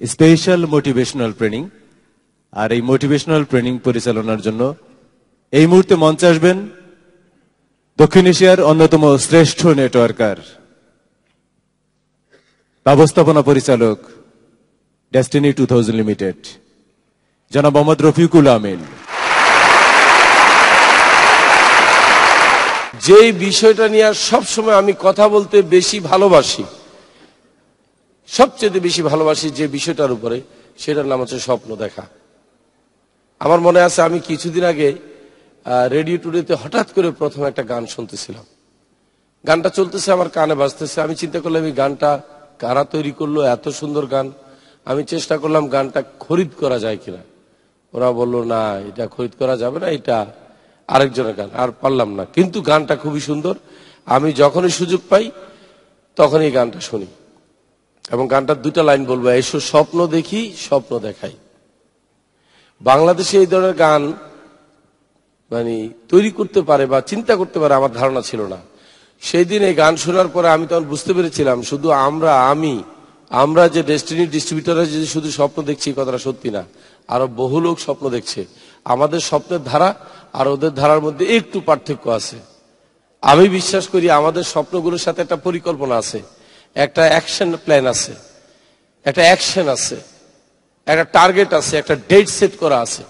Special motivational training. আর এই motivational training পরিচালনার জন্য এই মুহূর্তে মঞ্চে আসবেন দক্ষিণ এশিয়ার অন্যতম শ্রেষ্ঠ নেটওয়ার্কার, ব্যবস্থাপনা পরিচালক, ডেস্টিনি 2000 লিমিটেড, জনাব মোহাম্মদ রফিকুল আমিন। যে বিষয়টা নিয়ে সবসময় আমি কথা বলতে বেশি ভালোবাসি, সবচেয়ে বেশি ভালোবাসি যে বিষয়টার উপরে, সেটার নাম হচ্ছে স্বপ্ন দেখা। আমার মনে আছে আমি কিছুদিন আগে রেডিও টুডেতে হঠাৎ করে প্রথম একটা গান শুনতেছিলাম। গানটা চলতেছে, আমার কানে বাজতেছে। আমি চিন্তা করলাম এই গানটা কারা তৈরি করলো, এত সুন্দর গান। আমি চেষ্টা করলাম গানটা খরিদ করা যায় কিনা। ওরা বললো না, এটা খরিদ করা যাবে না, এটা আরেকজনের গান। আর পারলাম না, কিন্তু গানটা খুবই সুন্দর। আমি যখনই সুযোগ পাই তখনই গানটা শুনি, এবং গানটার দুইটা লাইন বলবো, এসো স্বপ্ন দেখি স্বপ্ন দেখাই। বাংলাদেশে এই ধরনের গান মানে তৈরি করতে পারে বা চিন্তা করতে পারে আমার ধারণা ছিল না। সেই দিন এই গান শোনার পরে আমি তখন বুঝতে পেরেছিলাম শুধু আমরা যে ডেস্টিনি ডিস্ট্রিবিউটাররা যে শুধু স্বপ্ন দেখছি, কথাটা সত্যি না। আরো বহু লোক স্বপ্ন দেখছে। আমাদের স্বপ্নের ধারা আর ওদের ধারার মধ্যে একটু পার্থক্য আছে। আমি বিশ্বাস করি আমাদের স্বপ্নগুলোর সাথে একটা পরিকল্পনা আছে, একটা অ্যাকশন প্ল্যান আছে, একটা অ্যাকশন আছে, একটা টার্গেট আছে, একটা ডেট সেট করা আছে।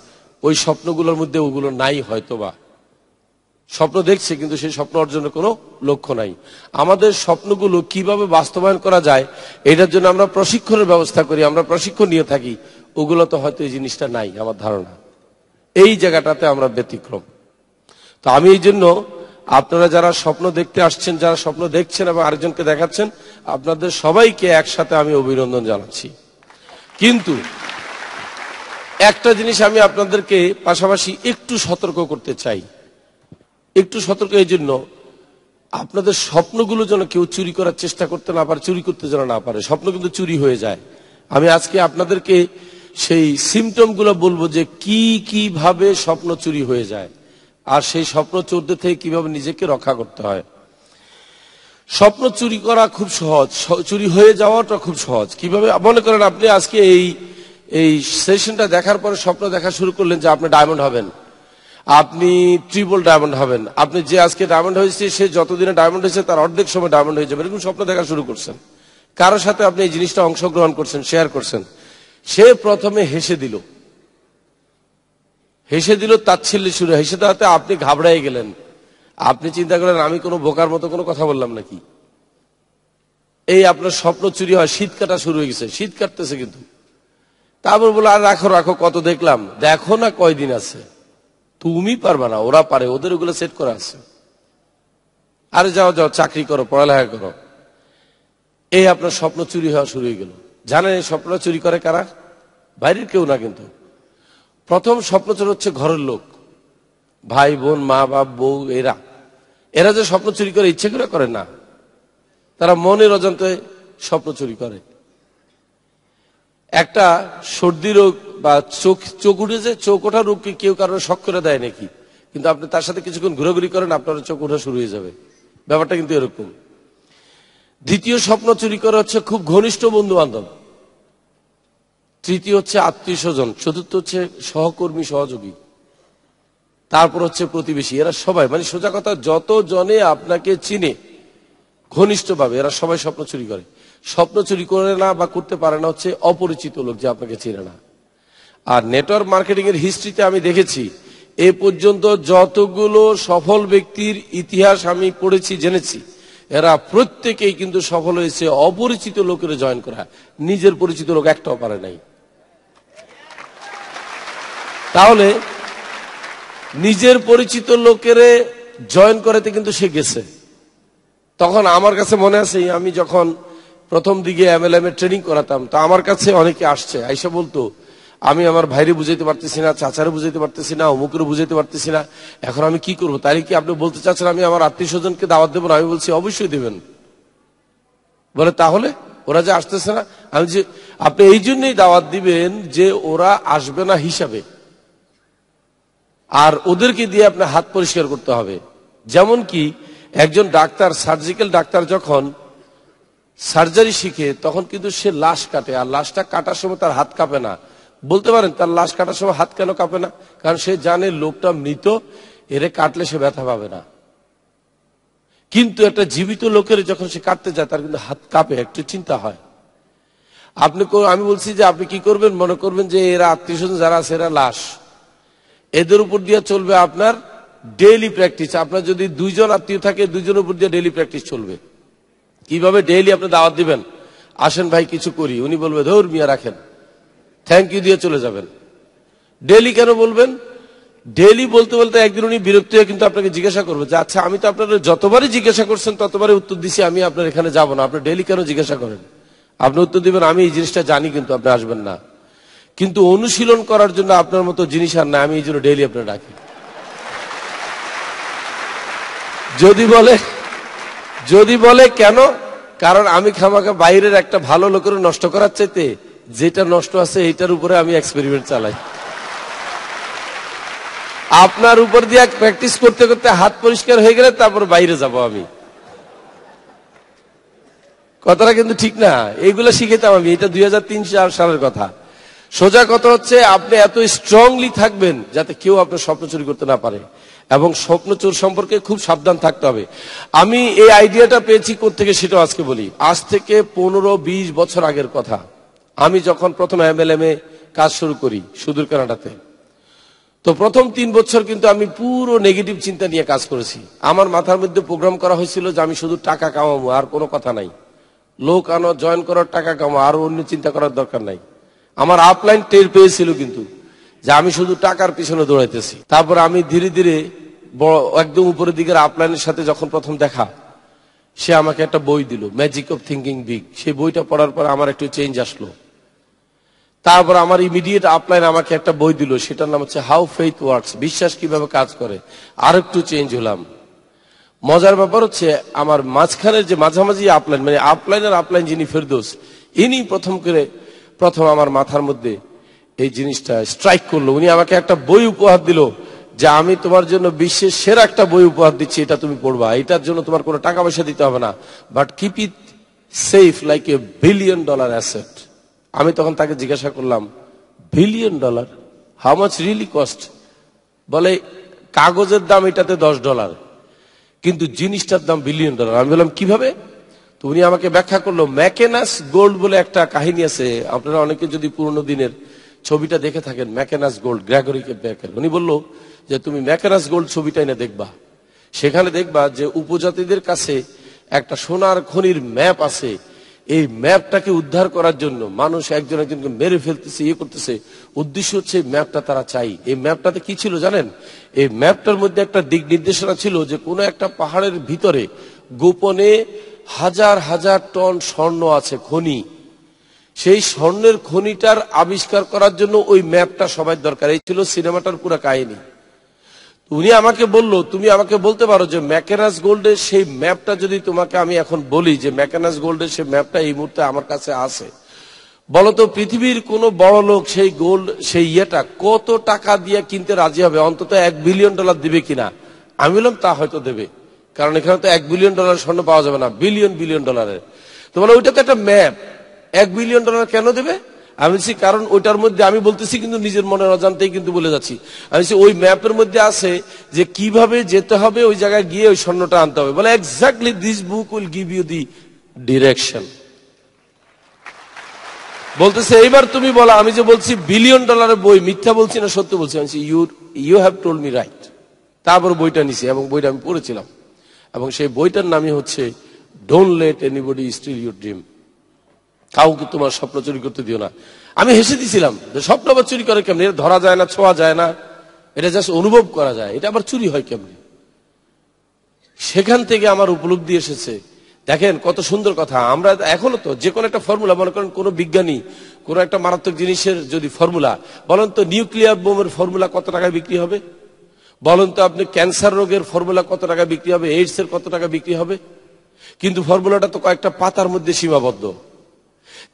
ওই স্বপ্নগুলোর মধ্যে ওগুলো নাই হয়তোবা। স্বপ্ন দেখছে কিন্তু সেই স্বপ্ন অর্জনের কোনো লক্ষ্য নাই। আমাদের স্বপ্নগুলো কিভাবে বাস্তবায়ন করা যায় এটার জন্য আমরা প্রশিক্ষণের ব্যবস্থা করি, আমরা প্রশিক্ষণ নিয়ে থাকি। ওগুলো তো হয়তো এই জিনিসটা নাই আমার ধারণা। এই জায়গাটাতে আমরা ব্যতিক্রম। তো আমি এই জন্য আপনারা যারা স্বপ্ন দেখতে আসছেন, যারা স্বপ্ন দেখছেন এবং আরেকজনকে দেখাচ্ছেন, আপনাদের সবাইকে একসাথে আমি অভিনন্দন জানাচ্ছি। কিন্তু একটা জিনিস আমি আপনাদেরকে পাশাপাশি একটু সতর্ক করতে চাই। একটু সতর্ক এই জন্য, আপনাদের স্বপ্নগুলো যেন কেউ চুরি করার চেষ্টা করতে না পারে, চুরি করতে যেন না পারে। স্বপ্ন কিন্তু চুরি হয়ে যায়। আমি আজকে আপনাদেরকে সেই সিমটম গুলো বলবো যে কিভাবে স্বপ্ন চুরি হয়ে যায়, আর সেই স্বপ্ন চোরদের থেকে কিভাবে নিজেকে রক্ষা করতে হয়। স্বপ্ন চুরি করা খুব সহজ, চুরি হয়ে যাওয়াটা খুব সহজ। কিভাবে? মনে করেন আপনি আজকে এই সেশনটা দেখার পরে স্বপ্ন দেখা শুরু করলেন যে আপনি ডায়মন্ড হবেন, আপনি ট্রিপল ডায়মন্ড হবেন, আপনি যে আজকে ডায়মন্ড হয়েছে সে যতদিনে ডায়মন্ড হয়েছে তার অর্ধেক সময় ডায়মন্ড হয়ে যাবে, এরকম স্বপ্ন দেখা শুরু করছেন। কারোর সাথে আপনি এই জিনিসটা অংশগ্রহণ করছেন, শেয়ার করছেন। সে প্রথমে হেসে দিল, তাচ্ছিল্য শুরু। হেসে দেওয়াতে আপনি ঘাবড়াই গেলেন। আপনি চিন্তা করেন আমি কোনো বোকার মতো কোনো কথা বললাম নাকি। এই আপনার স্বপ্ন চুরি হয়। শীত কাটা শুরু হয়ে গেছে, শীত কাটতেছে কিন্তু। তারপর বলে আর রাখো কত দেখলাম, দেখো না কয়দিন আছে, তুমি পারবা না, ওরা পারে, ওদের ওগুলো সেট করা আছে। আরে যাও চাকরি করো, পড়ালেখা করো। এই আপনার স্বপ্ন চুরি হওয়া শুরু হয়ে গেল। জানেন এই স্বপ্নটা চুরি করে কারা? বাইরের কেউ না, কিন্তু প্রথম স্বপ্ন চোর হচ্ছে ঘরের লোক, ভাই বোন, মা বাপ, বউ। এরা যে স্বপ্ন চুরি করে ইচ্ছে করে না, তারা মনের অজান্তে স্বপ্ন চুরি করে। একটা সর্দি রোগ বা চোখ উঠেছে, চোখ ওঠা রোগকে কেউ কারোর শখ করে দেয় নাকি, কিন্তু আপনি তার সাথে কিছুক্ষণ ঘোরাঘুরি করেন, আপনার চোখ ওঠা শুরু হয়ে যাবে। ব্যাপারটা কিন্তু এরকম। দ্বিতীয় স্বপ্ন চুরি করা হচ্ছে খুব ঘনিষ্ঠ বন্ধু বান্ধব, তৃতীয় হচ্ছে আত্মীয় স্বজন, চতুর্থ হচ্ছে সহকর্মী সহযোগী, তারপর হচ্ছে প্রতিবেশী। এরা সবাই, মানে সোজা কথা, যত জনে আপনাকে চিনে ঘনিষ্ঠভাবে, এরা সবাই স্বপ্ন চুরি করে। স্বপ্ন চুরি করে না বা করতে পারে না হচ্ছে অপরিচিত লোক, যে আপনাকে চেনে না। আর নেটওয়ার্ক মার্কেটিং এর হিস্ট্রিতে আমি দেখেছি এ পর্যন্ত যতগুলো সফল ব্যক্তির ইতিহাস আমি পড়েছি, জেনেছি, এরা প্রত্যেকেই কিন্তু সফল হয়েছে অপরিচিত লোকের জয়েন করা, নিজের পরিচিত লোক একটাও পারে নাই। তাহলে নিজের পরিচিত লোকের জয়েন করাতে কিন্তু সে গেছে। তখন আমার কাছে মনে আছে, আমি যখন প্রথম দিকে MLM এর ট্রেনিং করাতাম, তা আমার কাছে অনেকে আসছে, আইসা বলতো আমি আমার ভাইরে বুঝাইতে পারতেছি না, চাচারে বুঝাইতে পারতেছি না, অমুকের বুঝাইতে পারতেছি না, এখন আমি কি করবো। তাই কি আপনি বলতে চাচ্ছেন আমি আমার আত্মীয় স্বজনকে দাওয়াত দেবো না? আমি বলছি অবশ্যই দেবেন। বলে তাহলে ওরা যে আসতেছে না? আমি যে আপনি এই জন্যই দাওয়াত দিবেন যে ওরা আসবে না হিসাবে, আর ওদেরকে দিয়ে আপনার হাত পরিষ্কার করতে হবে। যেমন কি একজন ডাক্তার, সার্জিক্যাল ডাক্তার যখন সার্জারি শিখে তখন কিন্তু সে লাশ কাটে, আর লাশটা কাটার সময় তার হাত কাঁপে না। বলতে পারেন তার লাশ কাটার সময় হাত কেন কাঁপে না? কারণ সে জানে লোকটা মৃত, এরে কাটলে সে ব্যথা পাবে না। কিন্তু একটা জীবিত লোকের যখন সে কাটতে যায় তার কিন্তু হাত কাঁপে, একটু চিন্তা হয়। আমি বলছি যে আপনি কি করবেন, মনে করবেন যে এরা আত্মীয় স্বজন যারা আছে এরা লাশ, এদের উপর দিয়ে চলবে আপনার ডেইলি প্র্যাকটিস। আপনার যদি 2 জন আত্মীয় থাকে, 2 জনের উপর দিয়ে ডেইলি প্র্যাকটিস চলবে। কিভাবে? ডেইলি আপনি দাওয়াত দিবেন, আসেন ভাই কিছু করি, উনি বলবে ধর মিয়া রাখেন, থ্যাংক ইউ দিয়ে চলে যাবেন। ডেইলি কেন বলবেন? ডেইলি বলতে বলতে একদিন উনি বিরক্ত হয়ে কিন্তু আপনাকে জিজ্ঞাসা করবে যে আচ্ছা আমি তো আপনার যতবারই জিজ্ঞাসা করছেন ততবারই উত্তর দিছি, আমি আপনার এখানে যাব না, আপনি ডেইলি কেন জিজ্ঞাসা করেন? আপনি উত্তর দিবেন আমি এই জিনিসটা জানি কিন্তু আপনি আসবেন না। কিন্তু অনুশীলন করার জন্য আপনার মতো জিনিস আর না, আমি এই জন্য ডেইলি আপনার ডাকি। যদি বলে কেন, কারণ আমি খামাখা বাইরের একটা ভালো লোকের নষ্ট করার চাইতে যেটা নষ্ট আছে এইটার উপরে আমি এক্সপেরিমেন্ট চালাই। আপনার উপর দিয়ে প্র্যাকটিস করতে করতে হাত পরিষ্কার হয়ে গেলে তারপর বাইরে যাব আমি। কথাটা কিন্তু ঠিক না, এইগুলো শিখেতাম আমি, এটা 2003 সালের কথা। সোজা কথা হচ্ছে আপনি এত স্ট্রংলি থাকবেন যাতে কেউ আপনার স্বপ্ন চুরি করতে না পারে, এবং স্বপ্ন চোর সম্পর্কে খুব সাবধান থাকতে হবে। আমি এই আইডিয়াটা পেয়েছি কোত্থেকে সেটাও আজকে বলি। আজ থেকে 15-20 বছর আগের কথা। আমি যখন প্রথম MLM-এ কাজ শুরু করি সুদূর কানাডাতে, তো প্রথম 3 বছর কিন্তু আমি পুরো নেগেটিভ চিন্তা নিয়ে কাজ করেছি। আমার মাথার মধ্যে প্রোগ্রাম করা হয়েছিল যে আমি শুধু টাকা কামাবো, আর কোনো কথা নাই, লোক আনো, জয়েন করার, টাকা কামাবো, আর অন্য চিন্তা করার দরকার নাই। আমার আপলাইন টের পেয়েছিল কিন্তু যে আমি শুধু টাকার পিছনে দৌড়াইতেছি। তারপর আমি ধীরে ধীরে একদম উপরের দিকের আপলাইনের সাথে যখন প্রথম দেখা, সে আমাকে একটা বই দিল, ম্যাজিক অফ থিঙ্কিং বিগ। সেই বইটা পড়ার পর আমার একটু চেঞ্জ আসলো। তারপর আমার ইমিডিয়েট আপলাইন আমাকে একটা বই দিল, সেটার নাম হচ্ছে হাউ ফেইথ ওয়ার্কস, বিশ্বাস কিভাবে কাজ করে। আর একটু চেঞ্জ হলাম। মজার ব্যাপার হচ্ছে আমার মাঝখানের যে মাঝামাঝি আপলাইন, মানে আপলাইন যিনি ফেরদৌস, ইনি প্রথম আমার মাথার মধ্যে এই জিনিসটা স্ট্রাইক করলো। উনি আমাকে একটা বই উপহার দিল যে আমি তোমার জন্য বিশ্বের সেরা একটা বই উপহার দিচ্ছি, এটা তুমি পড়বা, এটার জন্য তোমার কোনো টাকা পয়সা দিতে হবে না, but keep it safe like $1 billion asset. আমি তখন তাকে জিজ্ঞাসা করলাম, $1 billion, how much really cost? বলে কাগজের দাম এটাতে $10, কিন্তু জিনিসটার দাম $1 বিলিয়ন। আমি বললাম কিভাবে? তো উনি আমাকে ব্যাখ্যা করলো, ম্যাকেনাস গোল্ড বলে একটা কাহিনী আছে, আপনারা অনেকে যদি পুরনো দিনের ছবিটা দেখে থাকেন, ম্যাকেনাস গোল্ড, গ্রেগরি বেকার। উনি বললো যে তুমি ম্যাকেনাস গোল্ড ছবিটাই না দেখবা, সেখানে দেখবা যে উপজাতিদের কাছে একটা সোনার খনির ম্যাপ আছে। এই ম্যাপটাকে উদ্ধার করার জন্য মানুষ একজন একজনকে মেরে ফেলতেছে, ইয়ে করতেছে। উদ্দেশ্য হচ্ছে ম্যাপটা তারা চাই। এই ম্যাপটাতে কি ছিল জানেন? এই ম্যাপটার মধ্যে একটা দিক নির্দেশনা ছিল যে কোনো একটা পাহাড়ের ভিতরে গোপনে হাজার হাজার টন স্বর্ণ আছে, খনি। সেই স্বর্ণের খনিটার আবিষ্কার করার জন্য ওই ম্যাপটা সবাই দরকার। এই ছিল সিনেমাটার পুরো কাহিনী। উনি আমাকে বললো, তুমি আমাকে বলতে পারো যে ম্যাকেনাস গোল্ডের সেই ম্যাপটা যদি তোমাকে আমি এখন বলি যে ম্যাকেনাস গোল্ডের সেই ম্যাপটা এই মুহূর্তে আমার কাছে আছে, বলতো পৃথিবীর কোন বড় লোক সেই গোল্ড, সেই ইয়েটা কত টাকা দিয়ে কিনতে রাজি হবে? অন্তত $1 বিলিয়ন দিবে কিনা? আমি বললাম তা হয়তো দেবে, কারণ এখানে তো $1 বিলিয়ন স্বর্ণ পাওয়া যাবে না, বিলিয়ন ডলারের। তো বলে ওইটা তো একটা ম্যাপ, $1 বিলিয়ন কেন দেবে? আমি বলছি কারণ ওইটার মধ্যে, আমি বলতেছি কিন্তু নিজের মনের অজান্তেই কিন্তু বলে যাচ্ছি, আমি বলছি ওই ম্যাপের মধ্যে আছে যে কিভাবে যেতে হবে, ওই জায়গায় গিয়ে ওই স্বর্ণটা আনতে হবে। বলে exactly this book will give you the direction. বলতেছে এইবার তুমি বলো, আমি যে বলছি $1 বিলিয়ন বই, মিথ্যা বলছি না সত্য বলছি? আমি you have told me right. তারপর বইটা নিছি এবং বইটা আমি পড়েছিলাম, এবং সেই বইটার নামই হচ্ছে don't let anybody steal your dream. কাউকে তোমার স্বপ্ন চুরি করতে দিও না। আমি হেসে দিছিলাম যে স্বপ্ন আবার চুরি করে কেমনি? এটা ধরা যায় না, ছোঁয়া যায় না, এটা জাস্ট অনুভব করা যায়, এটা আবার চুরি হয় কেমনি? সেখান থেকে আমার উপলব্ধি এসেছে, দেখেন কত সুন্দর কথা। আমরা এখনো তো যে কোনো একটা ফর্মুলা, মনে করেন কোন বিজ্ঞানী কোন একটা মারাত্মক জিনিসের যদি ফর্মুলা বলেন, তো নিউক্লিয়ার বোমের ফর্মুলা কত টাকায় বিক্রি হবে? বলেন তো আপনি ক্যান্সার রোগের ফর্মুলা কত টাকা বিক্রি হবে? এইডস এর কত টাকা বিক্রি হবে? কিন্তু ফর্মুলাটা তো কয়েকটা পাতার মধ্যে সীমাবদ্ধ।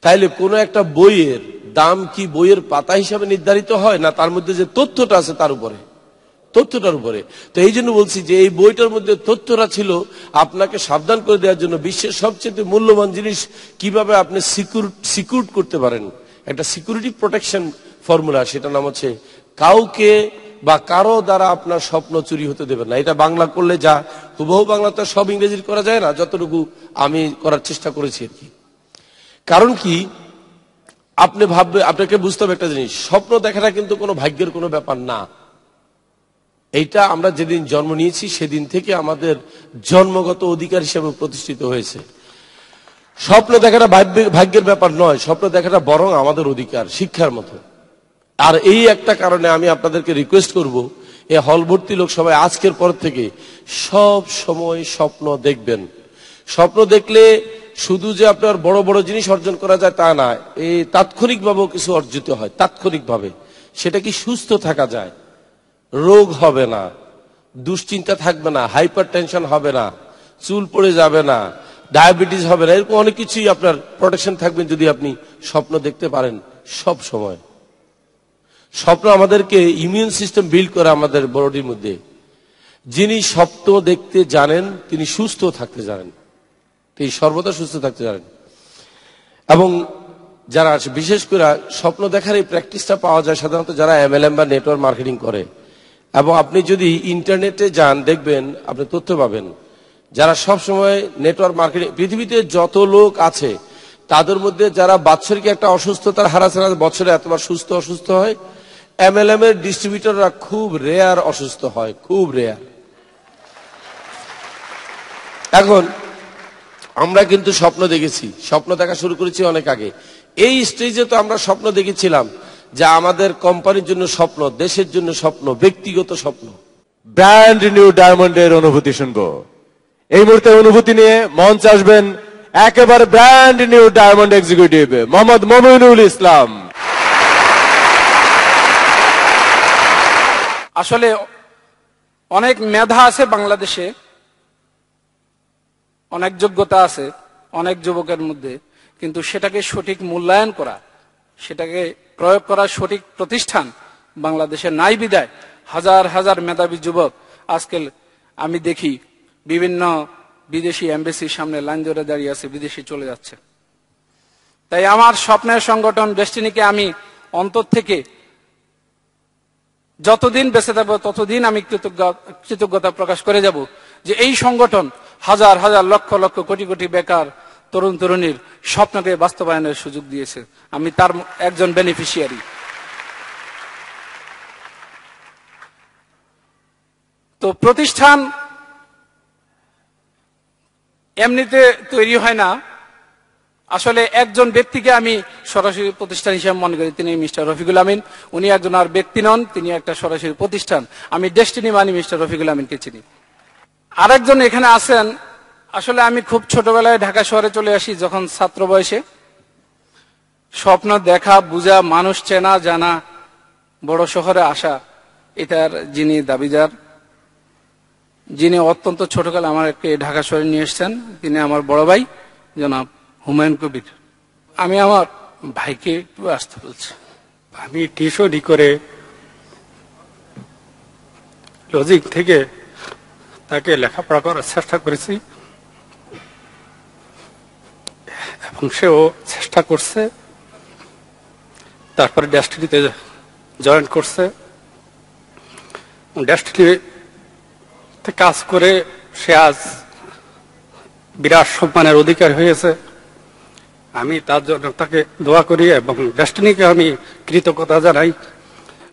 তাইলে কোন একটা বইয়ের দাম কি বইয়ের পাতা হিসাবে নির্ধারিত হয়, না তার মধ্যে যে তথ্যটা আছে তার উপরে? তথ্যটার উপরে। তো এই জন্য বলছি যে এই বইটার মধ্যে তথ্যটা ছিল আপনাকে সাবধান করে দেওয়ার জন্য বিশ্বের সবচেয়ে মূল্যবান জিনিস কিভাবে আপনি সিকিউর করতে পারেন, একটা সিকিউরিটি প্রোটেকশন ফর্মুলা, সেটা নাম হচ্ছে কাউকে বা কারো দ্বারা আপনার স্বপ্ন চুরি হতে দেবেন না। এটা বাংলা করলে যা, হুবহু বাংলা তো সব ইংরেজির করা যায় না, যতটুকু আমি করার চেষ্টা করেছি আর কি। কারণ কি, আপনি ভাববে, আপনাকে বুঝতে হবে একটা জিনিস, স্বপ্ন দেখাটা কিন্তু কোনো ভাগ্যের কোনো ব্যাপার না। এইটা আমরা যেদিন জন্ম নিয়েছি সেদিন থেকে আমাদের জন্মগত অধিকার হিসেবে প্রতিষ্ঠিত হয়েছে। স্বপ্ন দেখাটা ভাগ্যের ব্যাপার নয়, স্বপ্ন দেখাটা বরং আমাদের অধিকার, শিক্ষার মতো। আর এই একটা কারণে আমি আপনাদেরকে রিকোয়েস্ট করব, এই হল ভর্তি লোক সবাই আজকের পর থেকে সব সময় স্বপ্ন দেখবেন। স্বপ্ন দেখলে শুধু যে আপনার বড় বড় জিনিস অর্জন করা যায় তা না, এই তাৎক্ষণিকভাবেও কিছু অর্জিত হয়। তাৎক্ষণিকভাবে সেটা কি, সুস্থ থাকা যায়, রোগ হবে না, দুশ্চিন্তা থাকবে না, হাইপার টেনশন হবে না, চুল পড়ে যাবে না, ডায়াবেটিস হবে না, এরকম অনেক কিছুই আপনার প্রোটেকশন থাকবেন যদি আপনি স্বপ্ন দেখতে পারেন সব সময়। স্বপ্ন আমাদেরকে ইমিউন সিস্টেম বিল্ড করে আমাদের বডির মধ্যে। যিনি স্বপ্ন দেখতে জানেন তিনি সুস্থ থাকতে জানেন, তিনি সর্বদা সুস্থ থাকতে জানেন। এবং যারা বিশেষ করে স্বপ্ন দেখার এই প্র্যাকটিসটা পাওয়া যায় সাধারণত যারা MLM বা নেটওয়ার্ক মার্কেটিং করে। এবং আপনি যদি ইন্টারনেটে যান দেখবেন, আপনি তথ্য পাবেন, যারা সব সময় নেটওয়ার্ক মার্কেটিং, পৃথিবীতে যত লোক আছে তাদের মধ্যে যারা বাৎসরিক একটা অসুস্থতার হার আছে না, বছরে এতবার অসুস্থ হয়, MLM এর ডিস্ট্রিবিউটররা খুব রেয়ার অসুস্থ হয়, খুব রেয়ার। এখন আমরা কিন্তু স্বপ্ন দেখেছি, স্বপ্ন দেখা শুরু করেছি অনেক আগে। এই স্টেজে তো আমরা স্বপ্ন দেখেছিলাম যে আমাদের কোম্পানির জন্য স্বপ্ন, দেশের জন্য স্বপ্ন, ব্যক্তিগত স্বপ্ন। ব্র্যান্ড নিউ ডায়মন্ডের অনুভূতি শুনবো। এই মুহূর্তে অনুভূতি নিয়ে মঞ্চ আসবেন একেবারে brand new diamond executive Mohammad Mominul Islam. আসলে অনেক মেধা আছে বাংলাদেশে, অনেক যোগ্যতা আছে অনেক যুবকের মধ্যে, কিন্তু সেটাকে সঠিক মূল্যায়ন করা, সেটাকে প্রয়োগ করার সঠিক প্রতিষ্ঠান বাংলাদেশে নাই বিদায় হাজার হাজার মেধাবী যুবক আজকে আমি দেখি বিভিন্ন বিদেশি এমবেসির সামনে লাইন ধরে দাঁড়িয়ে আছে, বিদেশে চলে যাচ্ছে। তাই আমার স্বপ্নের সংগঠন ডেস্টিনিকে আমি অন্তর থেকে যতদিন বেঁচে থাকবো ততদিন আমি কৃতজ্ঞতা প্রকাশ করে যাব যে এই সংগঠন হাজার হাজার লক্ষ লক্ষ কোটি কোটি বেকার তরুণ তরুণীর স্বপ্নকে বাস্তবায়নের সুযোগ দিয়েছে। আমি তার একজন বেনিফিশিয়ারি। তো প্রতিষ্ঠান এমনিতে তৈরি হয় না, আসলে একজন ব্যক্তিকে আমি সরাসরি প্রতিষ্ঠান হিসেবে মনে করি, তিনি মিস্টার রফিকুল আমিন। উনি একজন আর ব্যক্তি নন, তিনি একটা সরাসরি প্রতিষ্ঠান। আমি ডেস্টিনি মানি মিস্টার রফিকুল আমিনকে চিনি। আরেকজন এখানে আছেন, আসলে আমি খুব ছোটবেলায় ঢাকা শহরে চলে আসি যখন ছাত্র বয়সে। স্বপ্ন দেখা, বুঝা, মানুষ চেনা জানা, বড় শহরে আসা, এটার যিনি দাবিদার, যিনি অত্যন্ত ছোটকালে আমাকে ঢাকা শহরে নিয়ে এসছেন, তিনি আমার বড় ভাই জনাব হুমায়ুন কবির। আমি আমার ভাইকে একটু আসতে বলছি। আমি টিউশনি করে লজিক থেকে তাকে লেখাপড়া করার চেষ্টা করেছি এবং সেও চেষ্টা করছে। তারপরে ডেস্টিনিতে জয়েন করছে। ডেস্টিনিতে কাজ করে সে আজ বিরাট সম্মানের অধিকার হয়েছে। আমি তার জন্য তাকে দোয়া করি এবং ডেস্টিনিকে আমি কৃতজ্ঞতা জানাই।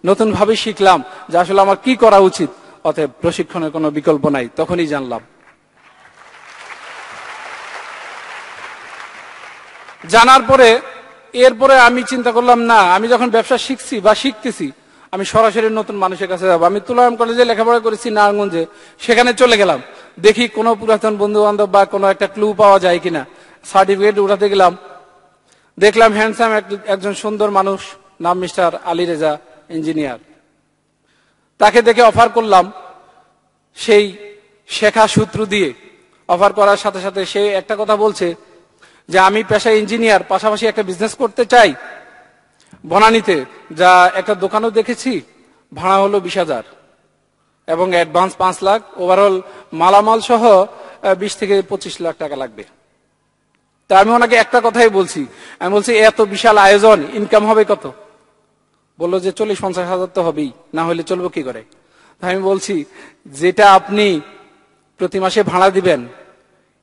নতুন ভাবে শিখলাম যে আসলে আমার কি করা উচিত, অতএব প্রশিক্ষণের কোনো বিকল্প নাই, তখনই জানলাম। জানার পরে এরপরে আমি চিন্তা করলাম, না, আমি যখন ব্যবসা শিখছি বা শিখতেছি, আমি সরাসরি নতুন মানুষের কাছে যাবো। আমি তুলারাম কলেজে লেখাপড়া করেছি নারায়ণগঞ্জে, সেখানে চলে গেলাম, দেখি কোনো পুরাতন বন্ধু বান্ধব বা কোনো একটা ক্লু পাওয়া যায় কিনা। সার্টিফিকেট উঠাতে গেলাম, দেখলাম হ্যান্ডসাম একজন সুন্দর মানুষ, নাম মিস্টার আলী রেজা, ইঞ্জিনিয়ার। তাকে দেখে অফার করলাম। সেই শেখা সূত্র দিয়ে অফার করার সাথে সাথে সে একটা কথা বলছে যে আমি পেশায় ইঞ্জিনিয়ার, পাশাপাশি একটা বিজনেস করতে চাই বনানীতে, যা একটা দোকানও দেখেছি, ভাড়া হলো 20,000। এবং অ্যাডভান্স 5 লাখ, ওভারঅল মালামাল সহ 20 থেকে 25 লাখ টাকা লাগবে। তা আমি ওনাকে একটা কথাই বলছি, আমি বলছি এত বিশাল আয়োজন, ইনকাম হবে কত? বললো যে 40-50 হাজার তো হবেই, না হলে চলবো কি করে? আমি বলছি যেটা আপনি প্রতি মাসে ভাড়া দিবেন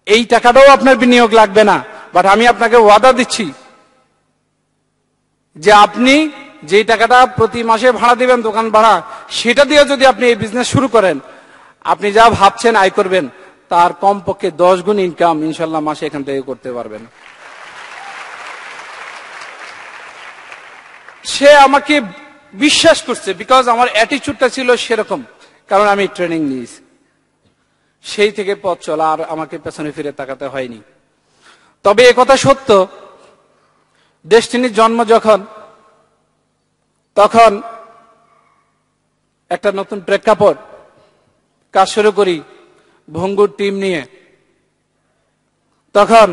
এই টাকাটাও আপনার বিনিয়োগ লাগবে না, বাট আমি আপনাকে ওয়াদা দিচ্ছি যে আপনি যে টাকাটা প্রতি মাসে ভাড়া দিবেন দোকান ভাড়া, সেটা দিয়ে যদি আপনি এই বিজনেস শুরু করেন, আপনি যা ভাবছেন আয় করবেন তার কমপক্ষে 10 গুণ ইনকাম ইনশাল্লাহ মাসে এখান থেকে করতে পারবেন। সে আমাকে বিশ্বাস করছে, বিকজ আমার অ্যাটিটিউডটা ছিল সেরকম, কারণ আমি ট্রেনিং নিয়েছি। সেই থেকে পথ চলা, আর আমাকে পেছনে ফিরে তাকাতে হয়নি। তবে একথা সত্য, ডেস্টিনির জন্ম যখন, তখন একটা নতুন প্রেক্ষাপট, কাজ শুরু করি ভঙ্গুর টিম নিয়ে। তখন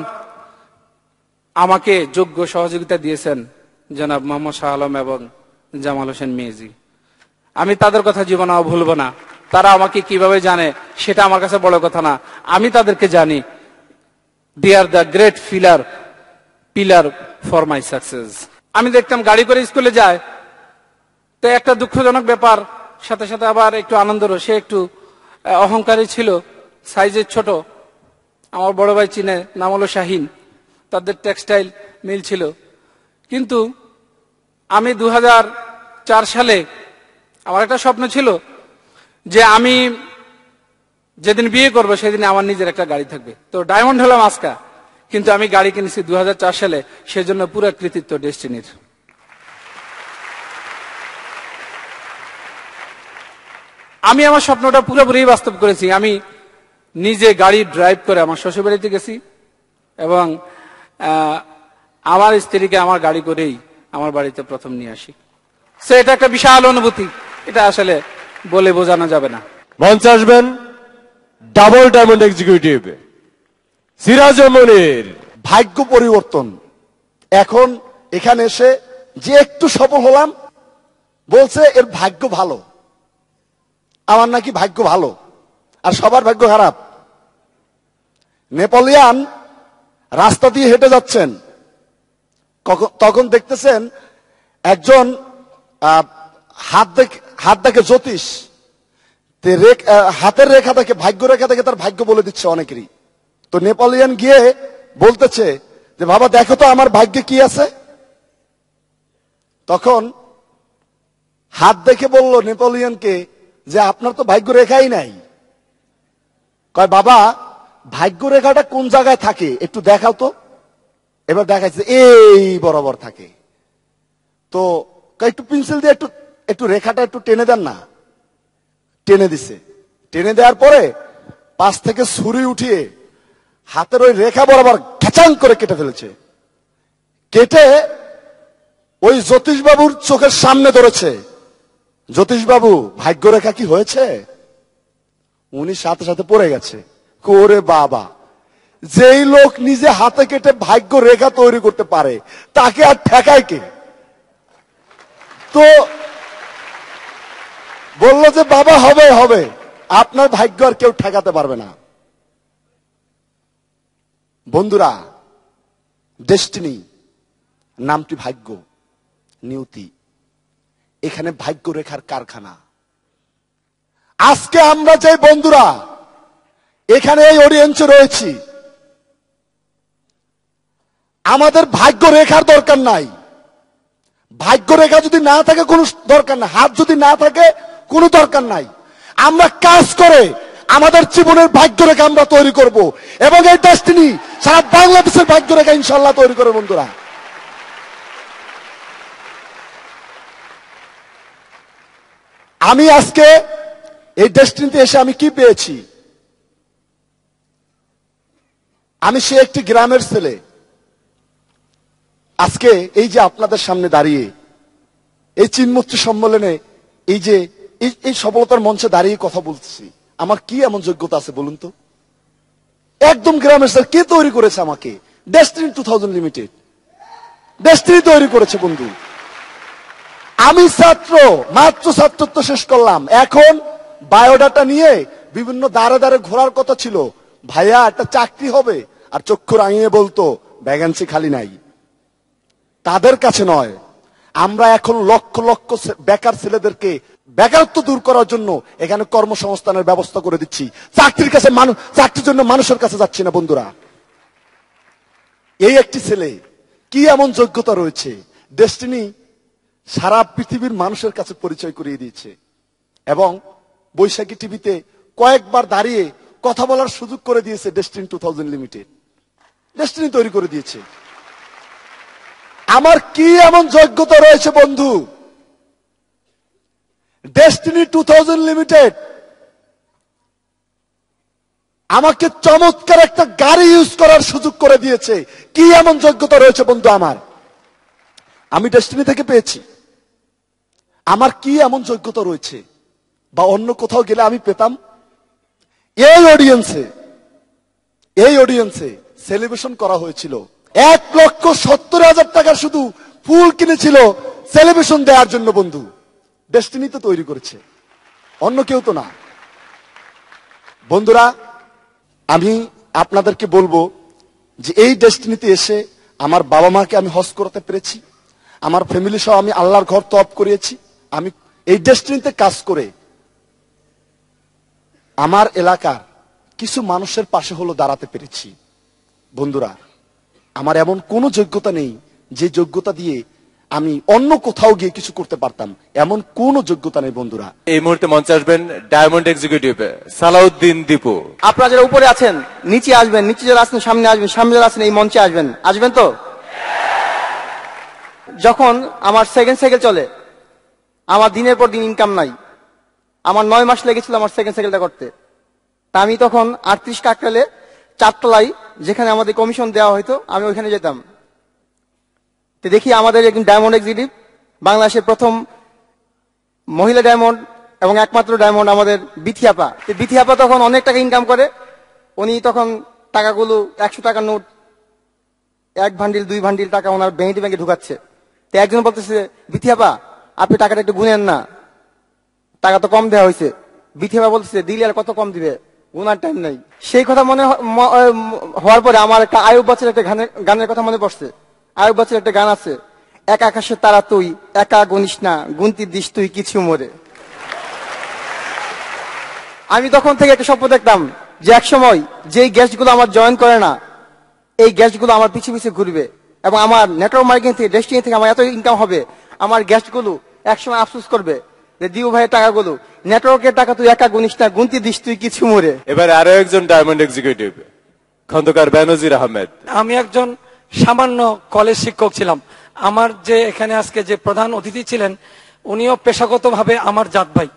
আমাকে যোগ্য সহযোগিতা দিয়েছেন জনাব মোহাম্মদ শাহ আলম এবং জামাল হোসেন মেজি। আমি তাদের কথা জীবনেও ভুলবো না। তারা আমাকে কিভাবে জানে সেটা আমার কাছে বড় কথা না, আমি তাদেরকে জানি। They are the great pillar for my success. আমি দেখতাম গাড়ি করে স্কুলে যায়, তো একটা দুঃখজনক ব্যাপার, সাথে সাথে আবার একটু আনন্দেরও। সে একটু অহংকারী ছিল, সাইজের ছোট। আমার বড় ভাই চিনে, নাম হলো শাহিন। তাদের টেক্সটাইল মিল ছিল। কিন্তু আমি 2004 সালে আমার একটা স্বপ্ন ছিল যে আমি যেদিন বিয়ে করব সেদিন আমার নিজের একটা গাড়ি থাকবে। তো ডায়মন্ড হলাম আজকা, কিন্তু আমি গাড়ি কিনেছি 2004 সালে, সেজন্য পুরো কৃতিত্ব ডেস্টিনির। আমি আমার স্বপ্নটা পুরোপুরি বাস্তব করেছি। আমি নিজে গাড়ি ড্রাইভ করে আমার শ্বশুর বাড়িতে গেছি এবং আমার স্ত্রীকে আমার গাড়ি করেই আমার বাড়িতে প্রথম নিয়ে আসি। সে এটা একটা বিশাল অনুভূতি, এটা আসলে বলে বোঝানো যাবে না। মঞ্চে আসবেন ডাবল ডায়মন্ড এক্সিকিউটিভ সিরাজ মনির। ভাগ্য পরিবর্তন। এখন এখানে এসে যে একটু সফল হলাম, বলছে এর ভাগ্য ভালো। আমার নাকি ভাগ্য ভালো আর সবার ভাগ্য খারাপ। নেপোলিয়ান রাস্তা দিয়ে হেঁটে যাচ্ছেন, তখন দেখতেছেন একজন হাত দেখে জ্যোতিষ, হাতের রেখা থেকে, ভাগ্য রেখা থেকে তার ভাগ্য বলে দিচ্ছে অনেকেরই। তো নেপোলিয়ান গিয়ে বলতেছে যে বাবা দেখো তো আমার ভাগ্যে কি আছে। তখন হাত দেখে বলল নেপোলিয়ানকে যে আপনার তো ভাগ্য রেখাই নাই। কয় বাবা ভাগ্য রেখাটা কোন জায়গায় থাকে একটু দেখাও তো। এবার দেখাচ্ছে এই বরাবর থাকে। তো একটু পেন্সিল দিয়ে একটু রেখাটা একটু টেনে দেন না। টেনে দিছে। টেনে দেওয়ার পরে পাশ থেকে ছুরি উঠিয়ে হাতের ওই রেখা বরাবর খেচাং করে কেটে ফেলেছে। কেটে ওই জ্যোতিষবাবুর চোখের সামনে ধরেছে। জ্যোতিষবাবু ভাগ্য রেখা কি হয়েছে? উনি সাথে সাথে পড়ে গেছে। করে বাবা, যেই লোক নিজে হাতে কেটে ভাগ্য রেখা তৈরি করতে পারে তাকে আর ঠেকায় কে? তো বললো যে বাবা হবে হবে, আপনার ভাগ্য আর কেউ ঠেকাতে পারবে না। বন্ধুরা, ডেস্টিনি নামটি ভাগ্য, নিয়তি, এখানে ভাগ্য রেখার কারখানা। আজকে আমরা যে বন্ধুরা এখানে এই অডিয়েন্সে রয়েছি, আমাদের ভাগ্য রেখার দরকার নাই। ভাগ্য রেখা যদি না থাকে কোনো দরকার নাই, হাত যদি না থাকে কোনো দরকার নাই। আমরা কাজ করে আমাদের জীবনের ভাগ্য রেখা আমরা তৈরি করব এবং এই ডেস্টিনি সারা বাংলাদেশের ভাগ্য রেখা ইনশাল্লাহ তৈরি করে। বন্ধুরা, আমি আজকে এই ডেস্টিনিতে এসে আমি কি পেয়েছি? আমি সে একটি গ্রামের ছেলে, আজকে এই যে আপনাদের সামনে দাঁড়িয়ে এই চিন্মুক্তি সম্মেলনে এই যে এই সফলতার মঞ্চে দাঁড়িয়ে কথা বলছি, আমার কি এমন যোগ্যতা আছে বলুন তো? একদম গ্রামের ছেলে। কে তৈরি করেছে আমাকে? ডেস্টিনি 2000 লিমিটেড ডেস্টিনি তৈরি করেছে। বন্ধু, আমি ছাত্র, মাত্র ছাত্রত্ব শেষ করলাম, এখন বায়োডাটা নিয়ে বিভিন্ন দ্বারে দ্বারে ঘোরার কথা ছিল, ভাইয়া একটা চাকরি হবে, আর চক্ষু রাঙিয়ে বলতো ভ্যাকেন্সি খালি নাই। তাদের কাছে নয়, আমরা এখন লক্ষ লক্ষ বেকার ছেলেদেরকে বেকারত্ব দূর করার জন্য এখানে কর্মসংস্থানের ব্যবস্থা করে দিচ্ছি। চাকরির জন্য মানুষের কাছে যাচ্ছি না বন্ধুরা। এই একটি ছেলে কি এমন যোগ্যতা রয়েছে, ডেস্টিনি সারা পৃথিবীর মানুষের কাছে পরিচয় করিয়ে দিয়েছে। এবং বৈশাখী টিভিতে কয়েকবার দাঁড়িয়ে কথা বলার সুযোগ করে দিয়েছে ডেস্টিনি 2000 লিমিটেড, ডেস্টিনি তৈরি করে দিয়েছে। আমার কি এমন যোগ্যতা রয়েছে বন্ধু, ডেস্টিনি 2000 লিমিটেড আমাকে চমৎকার একটা গাড়ি ইউজ করার সুযোগ করে দিয়েছে। কি এমন যোগ্যতা রয়েছে বন্ধু আমার, আমি ডেস্টিনি থেকে পেয়েছি। আমার কি এমন যোগ্যতা রয়েছে বা অন্য কোথাও গেলে আমি পেতাম? এই অডিয়েন্সে সেলিব্রেশন করা হয়েছিল, 1,70,000 টাকা শুধু ফুল কিনেছিল সেলিব্রেশন দেওয়ার জন্য। বন্ধু ডেস্টিনি তো তৈরি করেছে, অন্য কেউ তো না। বন্ধুরা, আমি আপনাদেরকে বলবো যে এই ডেস্টিনিতে এসে আমার বাবা মাকে আমি হজ করাতে পেরেছি, আমার ফ্যামিলি সহ আমি আল্লাহর ঘর তওয়াব করিয়েছি। আমি এই ডেস্টিনিতে কাজ করে আমার এলাকার কিছু মানুষের পাশে হলো দাঁড়াতে পেরেছি। বন্ধুরা, আমার এমন কোনো যোগ্যতা নেই যে যোগ্যতা দিয়ে আমি অন্য কোথাও গিয়ে কিছু করতে পারতাম, এমন কোনো যোগ্যতা নেই বন্ধুরা। এই মুহূর্তে মঞ্চে আসবেন ডায়মন্ড এক্সিকিউটিভ সালাউদ্দিন দীপু। আপনারা যারা উপরে আছেন নিচে আসবেন, নিচে যারা আছেন সামনে আসবেন, সামনে যারা আছেন এই মঞ্চে আসবেন। আসবেন তো? যখন আমার সেকেন্ড সাইকেল চলে, আমার দিনের পর দিন ইনকাম নাই, আমার 9 মাস লেগেছিল আমার সেকেন্ড সাইকেলটা করতে। তা আমি তখন 38 কাকরালে 4 তলায় যেখানে আমাদের কমিশন দেওয়া হইতো, আমি ওইখানে যেতাম। তো দেখি আমাদের একজন ডায়মন্ড এক্সিকিউটিভ, বাংলাদেশের প্রথম মহিলা ডায়মন্ড এবং একমাত্র ডায়মন্ড আমাদের বিথিয়াপা। বিথিয়াপা তখন অনেক টাকা ইনকাম করে। উনি তখন টাকাগুলো 100 টাকার নোট 1 ভান্ডিল 2 ভান্ডিল টাকা ওনার ব্যাংকে ঢুকাচ্ছে। তো একজন বলতেছে, বিথিয়াপা আপনি টাকাটা একটু গুনেন না, টাকা তো কম দেওয়া হয়েছে। বিথিয়াপা বলতেছে, দিলে আর কত কম দিবে, গুনার টাইম নাই। সেই কথা মনে হওয়ার পরে আমার একটা আয়ুব বাচ্চার একটা গানের কথা মনে পড়ছে। আয়ুব বাচ্চার একটা গান আছে, একা আকাশে তারা তুই, একা গুনিস না, গুনতি দিস তুই কিছু মরে। আমি তখন থেকে একটা স্বপ্ন দেখতাম যে এক সময় যেই গ্যাসগুলো আমার জয়েন করে না, এই গ্যাসগুলো আমার পিছে পিছে ঘুরবে এবং আমার নেটওয়ার্ক মার্কেটিং থেকে ডেস্টিনি থেকে আমার এত ইনকাম হবে, আমার গ্যাসগুলো একসময় আফসোস করবে যে দিউ ভাইয়ের টাকাগুলো, নেটওয়ার্কের টাকা তুই একা গুনিস না, গুনতি দিস তুই কিছু মরে। এবার আরো একজন ডায়মন্ড এক্সিকিউটিভ খন্দকার বেনজির আহমেদ। আমি একজন সামান্য কলেজ শিক্ষক ছিলাম। আমার যে এখানে আজকে যে প্রধান অতিথি ছিলেন, উনিও পেশাগতভাবে আমার জাত ভাই।